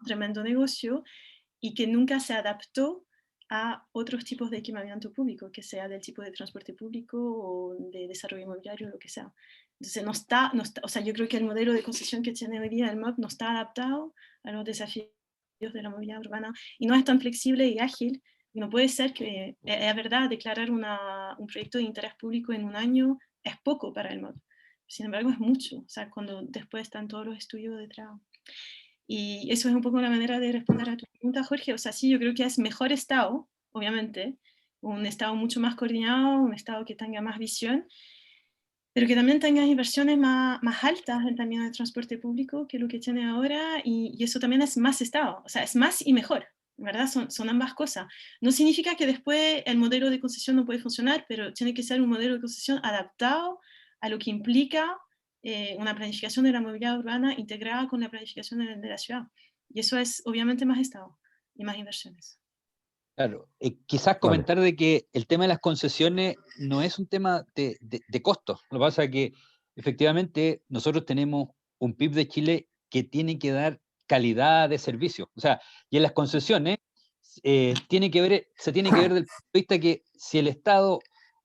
tremendo negocio, y que nunca se adaptó a otros tipos de equipamiento público, que sea del tipo de transporte público o de desarrollo inmobiliario, lo que sea. Entonces, o sea, yo creo que el modelo de concesión que tiene hoy día el MOP no está adaptado a los desafíos de la movilidad urbana y no es tan flexible y ágil. Y no puede ser que, es verdad, declarar un proyecto de interés público en un año es poco para el MOP. Sin embargo, es mucho, o sea, cuando después están todos los estudios detrás. Y eso es un poco una manera de responder a tu pregunta, Jorge. O sea, sí, yo creo que es mejor Estado, obviamente, un Estado mucho más coordinado, un Estado que tenga más visión, pero que también tenga inversiones más altas en términos de transporte público que lo que tiene ahora, y eso también es más Estado, o sea, es más y mejor, ¿verdad? Son ambas cosas. No significa que después el modelo de concesión no puede funcionar, pero tiene que ser un modelo de concesión adaptado a lo que implica una planificación de la movilidad urbana integrada con la planificación de la ciudad. Y eso es obviamente más Estado y más inversiones. Claro, quizás comentar de que el tema de las concesiones no es un tema de costos. Lo que pasa es que efectivamente nosotros tenemos un PIB de Chile que tiene que dar calidad de servicio. O sea, y en las concesiones se tiene que ver del punto de vista que si el Estado,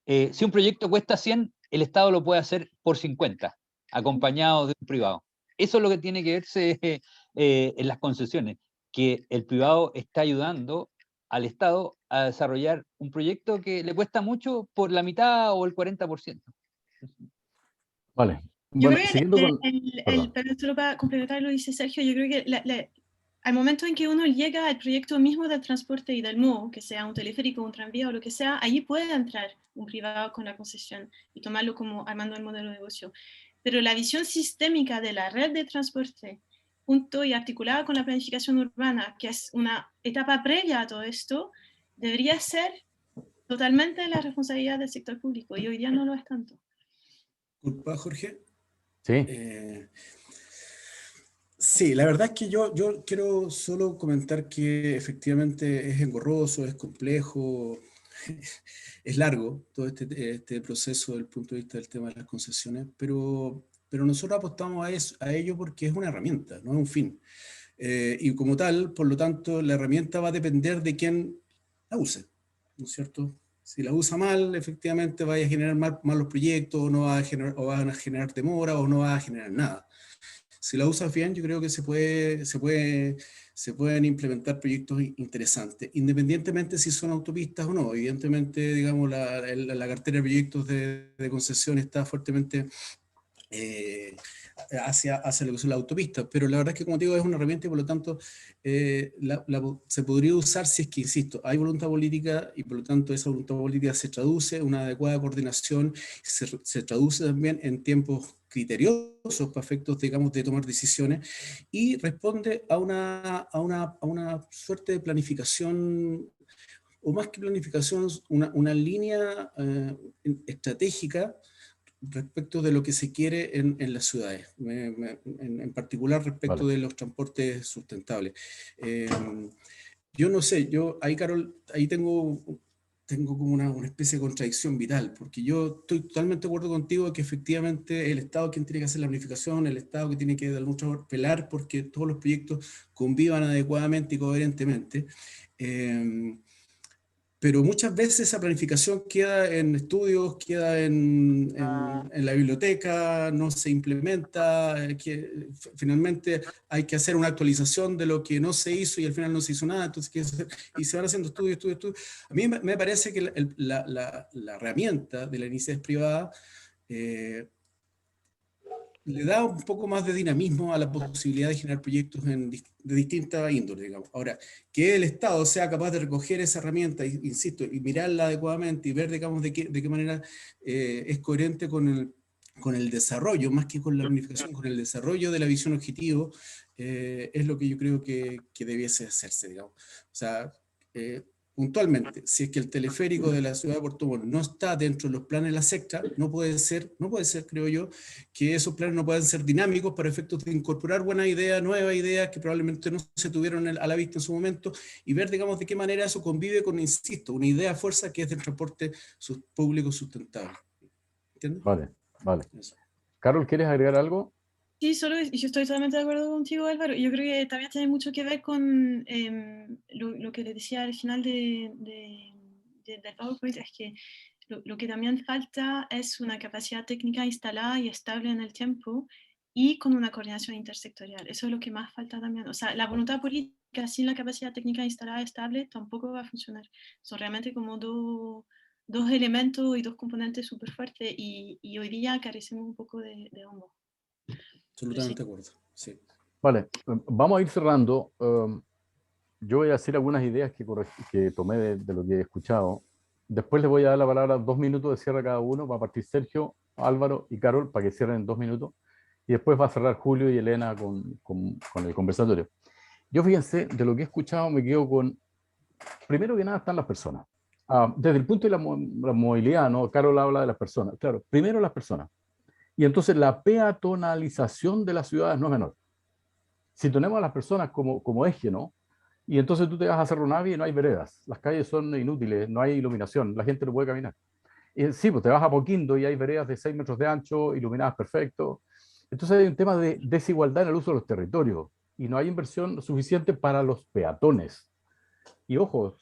si un proyecto cuesta 100, el Estado lo puede hacer por 50, acompañado de un privado. Eso es lo que tiene que verse en las concesiones, que el privado está ayudando al Estado a desarrollar un proyecto que le cuesta mucho por la mitad o el 40%. Vale. Yo Bueno, creo que siguiendo con... pero solo para complementar lo dice Sergio, yo creo que al momento en que uno llega al proyecto mismo del transporte y del MOO, que sea un teleférico, un tranvía o lo que sea, allí puede entrar un privado con la concesión y tomarlo como armando el modelo de negocio. Pero la visión sistémica de la red de transporte, junto y articulada con la planificación urbana, que es una etapa previa a todo esto, debería ser totalmente la responsabilidad del sector público, y hoy día no lo es tanto. ¿Culpa, Jorge? Sí. Sí, la verdad es que yo quiero solo comentar que efectivamente es engorroso, es complejo, es largo todo este proceso desde el punto de vista del tema de las concesiones, pero nosotros apostamos a ello porque es una herramienta, no es un fin. Y como tal, por lo tanto, la herramienta va a depender de quién la use, ¿no es cierto? Si la usa mal, efectivamente vaya a generar malos proyectos, o no va a generar, o van a generar demora, o no va a generar nada. Si la usas bien, yo creo que se pueden implementar proyectos interesantes, independientemente si son autopistas o no. Evidentemente, digamos, la cartera de proyectos de concesión está fuertemente hacia lo que son las autopistas, pero la verdad es que, como te digo, es una herramienta y por lo tanto se podría usar si es que, insisto, hay voluntad política y por lo tanto esa voluntad política se traduce en una adecuada coordinación, se traduce también en tiempos criteriosos para efectos, digamos, de tomar decisiones y responde a una suerte de planificación, o más que planificación, una línea estratégica respecto de lo que se quiere en las ciudades, en particular respecto de los transportes sustentables. Yo no sé, ahí, Carol, ahí tengo como una especie de contradicción vital, porque yo estoy totalmente de acuerdo contigo que efectivamente el Estado es quien tiene que hacer la planificación, el Estado que tiene que de algún modo velar porque todos los proyectos convivan adecuadamente y coherentemente. Pero muchas veces esa planificación queda en estudios, queda en la biblioteca, no se implementa, finalmente hay que hacer una actualización de lo que no se hizo y al final no se hizo nada, entonces, y se van haciendo estudios. A mí me parece que la herramienta de la iniciativa privada le da un poco más de dinamismo a la posibilidad de generar proyectos de distintas índoles, digamos. Ahora, que el Estado sea capaz de recoger esa herramienta, insisto, y mirarla adecuadamente y ver, digamos, de qué manera es coherente con el desarrollo, más que con la planificación, con el desarrollo de la visión objetivo, es lo que yo creo que debiese hacerse, digamos. O sea, puntualmente, si es que el teleférico de la ciudad de Puerto Montt no está dentro de los planes de la secta, no puede ser, creo yo, que esos planes no puedan ser dinámicos para efectos de incorporar buenas ideas, nuevas ideas que probablemente no se tuvieron a la vista en su momento y ver, digamos, de qué manera eso convive con, insisto, una idea fuerza que es del transporte público sustentable. ¿Entiendes? Vale. Carol, ¿quieres agregar algo? Sí, yo estoy totalmente de acuerdo contigo, Álvaro. Yo creo que también tiene mucho que ver con lo que le decía al final del PowerPoint, es que lo que también falta es una capacidad técnica instalada y estable en el tiempo y con una coordinación intersectorial. Eso es lo que más falta también. O sea, la voluntad política sin la capacidad técnica instalada y estable tampoco va a funcionar. Son realmente como dos elementos y dos componentes súper fuertes y hoy día carecemos un poco de ambos. Absolutamente de acuerdo. Sí. Vale, vamos a ir cerrando. Yo voy a decir algunas ideas que tomé de lo que he escuchado. Después les voy a dar la palabra 2 minutos de cierre a cada uno. Va a partir Sergio, Álvaro y Carol para que cierren en 2 minutos. Y después va a cerrar Julio y Elena con el conversatorio. Yo fíjense, de lo que he escuchado me quedo con, primero que nada están las personas. Desde el punto de la movilidad, ¿no? Carol habla de las personas. Claro, primero las personas. Y entonces la peatonalización de las ciudades no es menor. Si tenemos a las personas como eje, ¿no? Y entonces tú te vas a Cerro-Navia y no hay veredas, las calles son inútiles, no hay iluminación, la gente no puede caminar. Y sí, pues te vas a Poquindo y hay veredas de 6 metros de ancho, iluminadas perfecto. Entonces hay un tema de desigualdad en el uso de los territorios y no hay inversión suficiente para los peatones. Y ojo,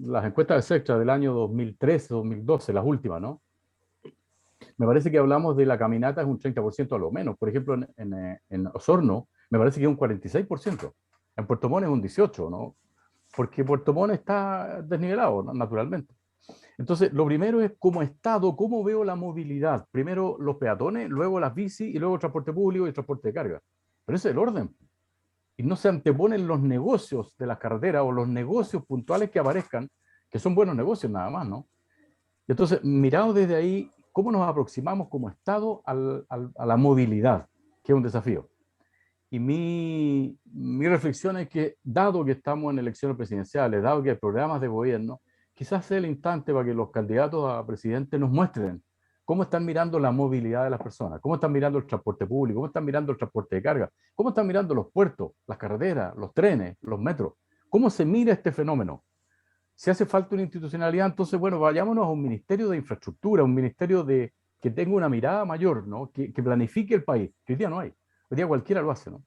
las encuestas de Sectra del año 2013, 2012, las últimas, ¿no? Me parece que hablamos de la caminata es un 30% a lo menos. Por ejemplo, en Osorno, me parece que es un 46%. En Puerto Montt es un 18%, ¿no? Porque Puerto Montt está desnivelado, ¿no? Naturalmente. Entonces, lo primero es como Estado, ¿cómo veo la movilidad? Primero los peatones, luego las bici y luego el transporte público y el transporte de carga. Pero ese es el orden. Y no se anteponen los negocios de las carreteras o los negocios puntuales que aparezcan, que son buenos negocios nada más, ¿no? Entonces, mirado desde ahí, ¿cómo nos aproximamos como Estado a la movilidad? Que es un desafío. Y mi reflexión es que, dado que estamos en elecciones presidenciales, dado que hay programas de gobierno, quizás sea el instante para que los candidatos a presidente nos muestren cómo están mirando la movilidad de las personas, cómo están mirando el transporte público, cómo están mirando el transporte de carga, cómo están mirando los puertos, las carreteras, los trenes, los metros, cómo se mira este fenómeno. Si hace falta una institucionalidad, entonces, bueno, vayámonos a un ministerio de infraestructura, un ministerio que tenga una mirada mayor, ¿no? Que planifique el país, que hoy día no hay. Hoy día cualquiera lo hace, ¿no?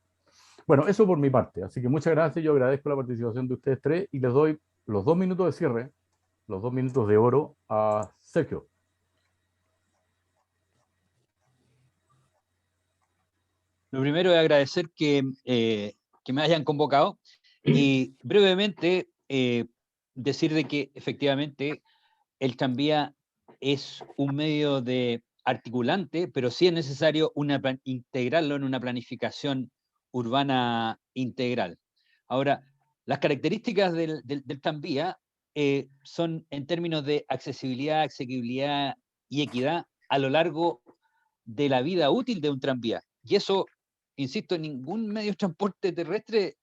Bueno, eso por mi parte. Así que muchas gracias. Yo agradezco la participación de ustedes tres y les doy los 2 minutos de cierre, los 2 minutos de oro a Sergio. Lo primero es agradecer que me hayan convocado y brevemente decir de que efectivamente el tranvía es un medio de articulante, pero sí es necesario integrarlo en una planificación urbana integral. Ahora, las características del tranvía son en términos de accesibilidad, asequibilidad y equidad a lo largo de la vida útil de un tranvía. Y eso, insisto, ningún medio de transporte terrestre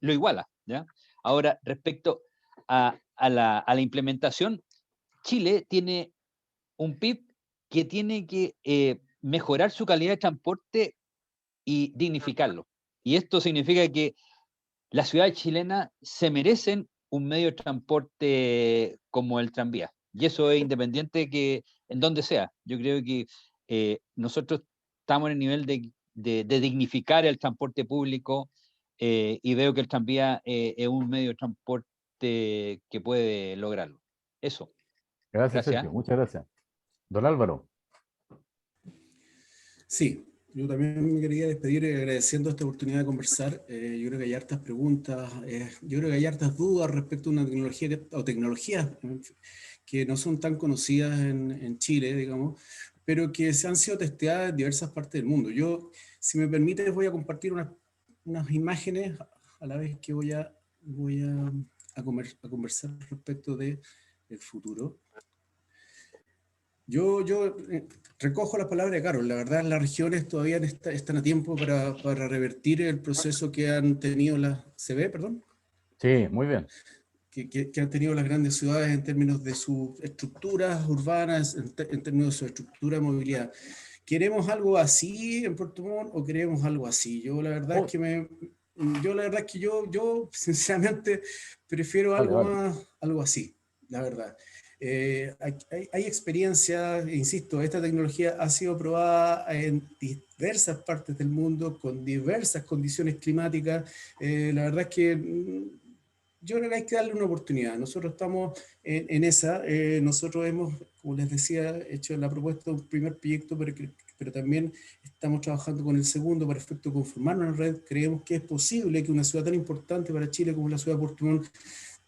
lo iguala, ¿ya? Ahora, respecto a la implementación, Chile tiene un PIB que tiene que mejorar su calidad de transporte y dignificarlo. Y esto significa que las ciudades chilenas se merecen un medio de transporte como el tranvía. Y eso es independiente que en donde sea. Yo creo que nosotros estamos en el nivel de dignificar el transporte público y veo que el tranvía es un medio de transporte que puede lograrlo. Eso. Gracias, Gracias. Sergio. Muchas gracias. Don Álvaro. Sí, yo también me quería despedir agradeciendo esta oportunidad de conversar. Yo creo que hay hartas preguntas, yo creo que hay hartas dudas respecto a una tecnología o tecnologías que no son tan conocidas en Chile, digamos, pero que se han sido testeadas en diversas partes del mundo. Yo, si me permites, voy a compartir unas imágenes a la vez que voy a conversar respecto del futuro. Yo recojo las palabras de Carol. La verdad, las regiones todavía están a tiempo para revertir el proceso que han tenido ¿se ve, perdón? Sí, muy bien. Que han tenido las grandes ciudades en términos de sus estructuras urbanas, en términos de su estructura de movilidad. ¿Queremos algo así en Puerto Montt o queremos algo así? Yo la verdad es que yo sinceramente prefiero algo así, la verdad. Hay experiencia, insisto, esta tecnología ha sido probada en diversas partes del mundo, con diversas condiciones climáticas. La verdad es que yo creo que hay que darle una oportunidad. Nosotros estamos en esa. Nosotros hemos, como les decía, hecho la propuesta de un primer proyecto, pero también estamos trabajando con el segundo para efecto de conformarnos en red. Creemos que es posible que una ciudad tan importante para Chile como la ciudad de Puerto Montt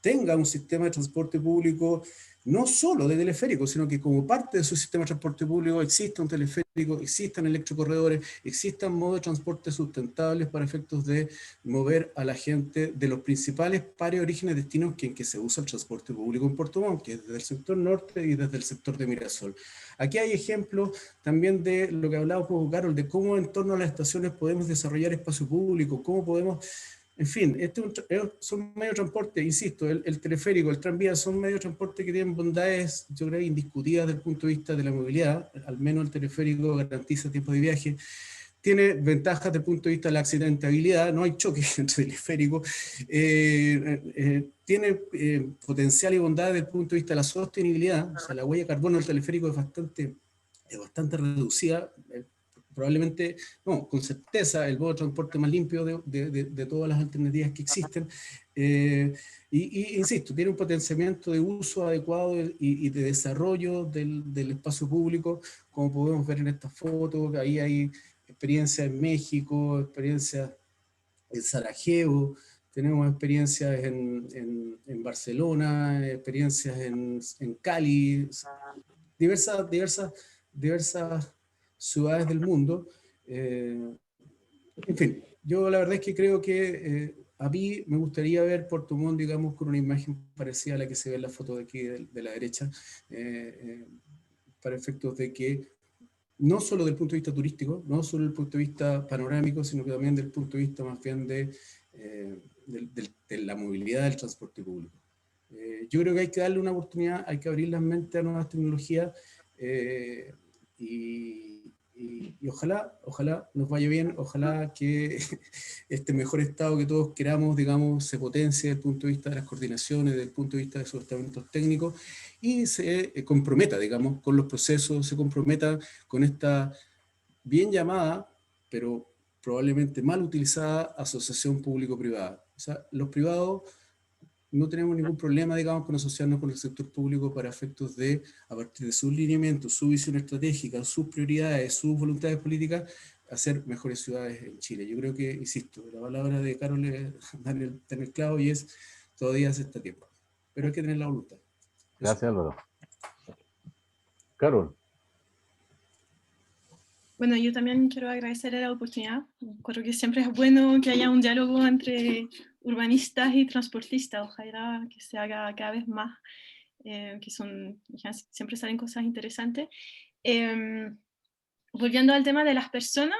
tenga un sistema de transporte público, no solo de teleférico, sino que como parte de su sistema de transporte público exista un teleférico, existan electrocorredores, existan modos de transporte sustentables para efectos de mover a la gente de los principales pares, orígenes, destinos en que se usa el transporte público en Puerto Montt, que es desde el sector norte y desde el sector de Mirasol. Aquí hay ejemplos también de lo que hablaba un poco Carol, de cómo en torno a las estaciones podemos desarrollar espacio público, cómo podemos... En fin, son medios de transporte, insisto, el teleférico, el tranvía son medios de transporte que tienen bondades, yo creo, indiscutidas desde el punto de vista de la movilidad. Al menos el teleférico garantiza tiempo de viaje. Tiene ventajas desde el punto de vista de la accidentabilidad, no hay choque entre teleféricos. Tiene potencial y bondad desde el punto de vista de la sostenibilidad, o sea, la huella de carbono del teleférico es bastante reducida. Probablemente, no, con certeza, el modo de transporte más limpio de todas las alternativas que existen. Insisto, tiene un potenciamiento de uso adecuado y de desarrollo del espacio público, como podemos ver en estas fotos. Ahí hay experiencias en México, experiencias en Sarajevo, tenemos experiencias en Barcelona, experiencias en Cali, diversas ciudades del mundo. En fin, yo la verdad es que creo que a mí me gustaría ver Puerto Montt, digamos, con una imagen parecida a la que se ve en la foto de aquí de la derecha, para efectos de que no solo del punto de vista turístico, no solo del punto de vista panorámico, sino que también del punto de vista más bien de la movilidad del transporte público. Yo creo que hay que darle una oportunidad, hay que abrir la mente a nuevas tecnologías y ojalá nos vaya bien, ojalá que este mejor estado que todos queramos, digamos, se potencie desde el punto de vista de las coordinaciones, desde el punto de vista de sus estamentos técnicos y se comprometa, digamos, con los procesos, se comprometa con esta bien llamada, pero probablemente mal utilizada asociación público-privada. O sea, los privados no tenemos ningún problema, digamos, con asociarnos con el sector público para efectos de, a partir de sus lineamientos, su visión estratégica, sus prioridades, sus voluntades políticas, hacer mejores ciudades en Chile. Yo creo que, insisto, la palabra de Carol es tener clavo y es todavía se está a tiempo. Pero hay que tener la voluntad. Gracias, Álvaro. Carol. Bueno, yo también quiero agradecer la oportunidad. Creo que siempre es bueno que haya un diálogo entre urbanistas y transportistas. Ojalá que se haga cada vez más, que siempre salen cosas interesantes. Volviendo al tema de las personas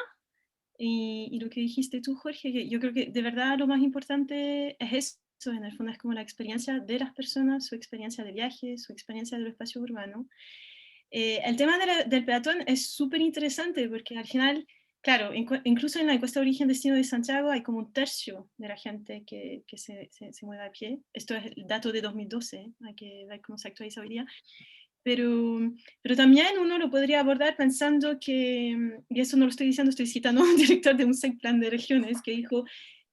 y lo que dijiste tú, Jorge, que yo creo que de verdad lo más importante es eso, en el fondo es como la experiencia de las personas, su experiencia de viaje, su experiencia del espacio urbano. El tema del peatón es súper interesante porque al final, claro, incluso en la encuesta de origen-destino de Santiago hay como un tercio de la gente que se mueve a pie. Esto es el dato de 2012, hay que ver cómo se actualiza hoy día. Pero también uno lo podría abordar pensando que, y eso no lo estoy diciendo, estoy citando a un director de un plan de regiones que dijo,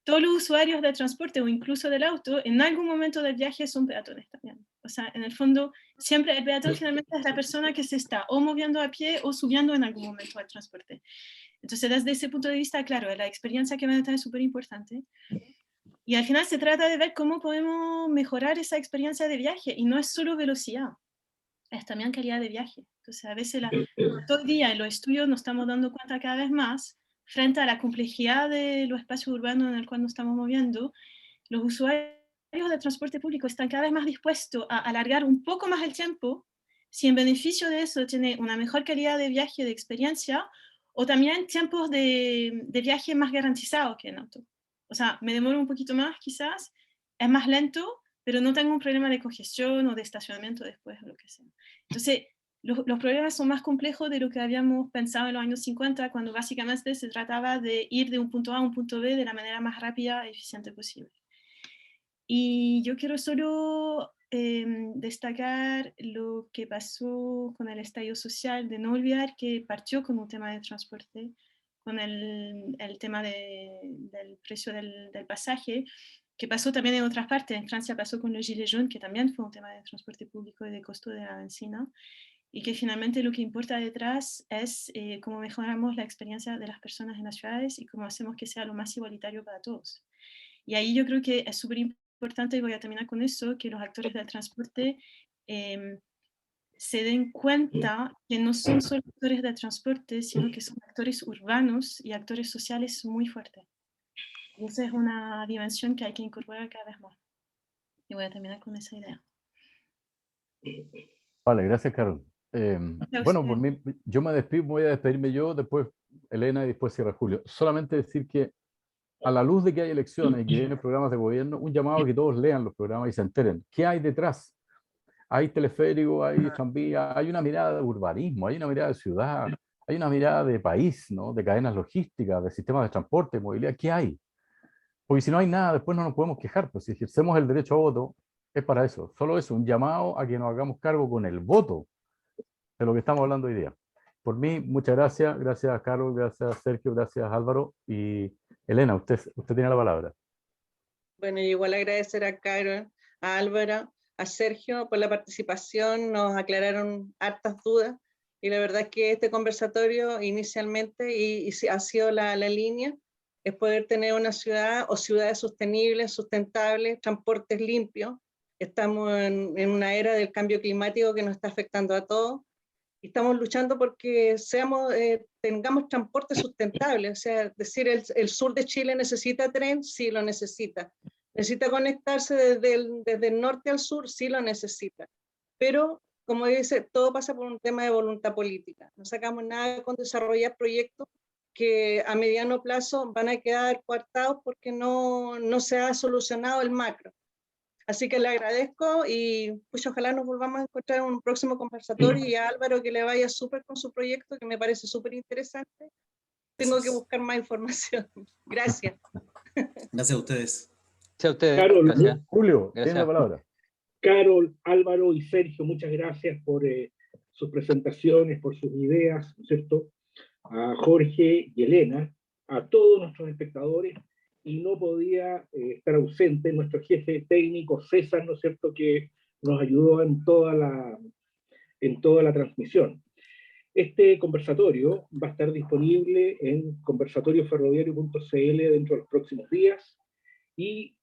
todos los usuarios del transporte o incluso del auto en algún momento del viaje son peatones también. O sea, en el fondo, siempre el peatón finalmente es la persona que se está o moviendo a pie o subiendo en algún momento al transporte. Entonces, desde ese punto de vista, claro, la experiencia que van a tener es súper importante. Y al final se trata de ver cómo podemos mejorar esa experiencia de viaje y no es solo velocidad, es también calidad de viaje. Entonces, a veces todo el día en los estudios nos estamos dando cuenta cada vez más, frente a la complejidad de los espacios urbanos en el cual nos estamos moviendo, los usuarios de transporte público están cada vez más dispuestos a alargar un poco más el tiempo, si en beneficio de eso tiene una mejor calidad de viaje, de experiencia, o también tiempos de viaje más garantizados que en auto. O sea, me demoro un poquito más quizás, es más lento, pero no tengo un problema de congestión o de estacionamiento después o lo que sea. Entonces, los problemas son más complejos de lo que habíamos pensado en los años 50, cuando básicamente se trataba de ir de un punto A a un punto B de la manera más rápida y eficiente posible. Y yo quiero solo destacar lo que pasó con el estallido social, de no olvidar que partió con un tema de transporte, con el tema del precio del pasaje, que pasó también en otras partes. En Francia pasó con los Gilets jaunes, que también fue un tema de transporte público y de costo de la benzina, y que finalmente lo que importa detrás es cómo mejoramos la experiencia de las personas en las ciudades y cómo hacemos que sea lo más igualitario para todos. Y ahí yo creo que es súper importante, y voy a terminar con eso, que los actores del transporte se den cuenta que no son solo actores del transporte, sino que son actores urbanos y actores sociales muy fuertes. Y esa es una dimensión que hay que incorporar cada vez más. Y voy a terminar con esa idea. Vale, gracias, Carol. Bueno, por usted. mí, yo me despido, voy a despedirme yo, después Elena y después cierra Julio. Solamente decir que a la luz de que hay elecciones y que vienen programas de gobierno, un llamado a que todos lean los programas y se enteren. ¿Qué hay detrás? Hay teleférico, hay tranvía, hay una mirada de urbanismo, hay una mirada de ciudad, hay una mirada de país, ¿no? De cadenas logísticas, de sistemas de transporte, de movilidad. ¿Qué hay? Porque si no hay nada, después no nos podemos quejar. Pues si ejercemos el derecho a voto, es para eso. Solo eso, un llamado a que nos hagamos cargo con el voto de lo que estamos hablando hoy día. Por mí, muchas gracias. Gracias, Carlos. Gracias, Sergio. Gracias, Álvaro. Y Elena, usted tiene la palabra. Bueno, igual agradecer a Carol, a Álvaro, a Sergio por la participación, nos aclararon hartas dudas y la verdad es que este conversatorio inicialmente y ha sido la línea, es poder tener una ciudad o ciudades sostenibles, sustentables, transportes limpios. Estamos en una era del cambio climático que nos está afectando a todos y estamos luchando porque tengamos transporte sustentable, o sea, es decir, el sur de Chile necesita tren, sí lo necesita. Necesita conectarse desde el norte al sur, sí lo necesita. Pero, como dice, todo pasa por un tema de voluntad política. No sacamos nada con desarrollar proyectos que a mediano plazo van a quedar coartados porque no se ha solucionado el macro. Así que le agradezco y pues ojalá nos volvamos a encontrar en un próximo conversatorio y a Álvaro que le vaya súper con su proyecto que me parece súper interesante. Tengo que buscar más información. Gracias. Gracias a ustedes. Gracias a ustedes. Carol, Gracias. Julio, Gracias. tiene la palabra. Carol, Álvaro y Sergio, muchas gracias por sus presentaciones, por sus ideas, ¿no es cierto? A Jorge y Elena, a todos nuestros espectadores, y no podía estar ausente nuestro jefe técnico César, ¿no es cierto?, que nos ayudó en toda la transmisión. Este conversatorio va a estar disponible en conversatorioferroviario.cl dentro de los próximos días, y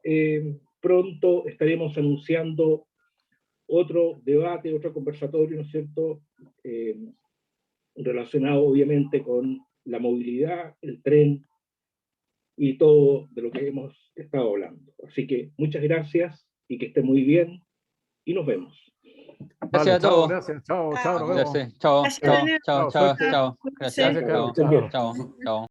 pronto estaremos anunciando otro debate, otro conversatorio, ¿no es cierto?, relacionado obviamente con la movilidad, el tren y todo de lo que hemos estado hablando. Así que muchas gracias y que esté muy bien y nos vemos. Gracias Vale, a chao, todos. gracias, chao, chao, nos vemos. Gracias. Chao, Gracias, chao, Elena. chao, Chao, chao, suerte. chao. Gracias. Gracias, Carlos. Chao, Chao. chao, chao.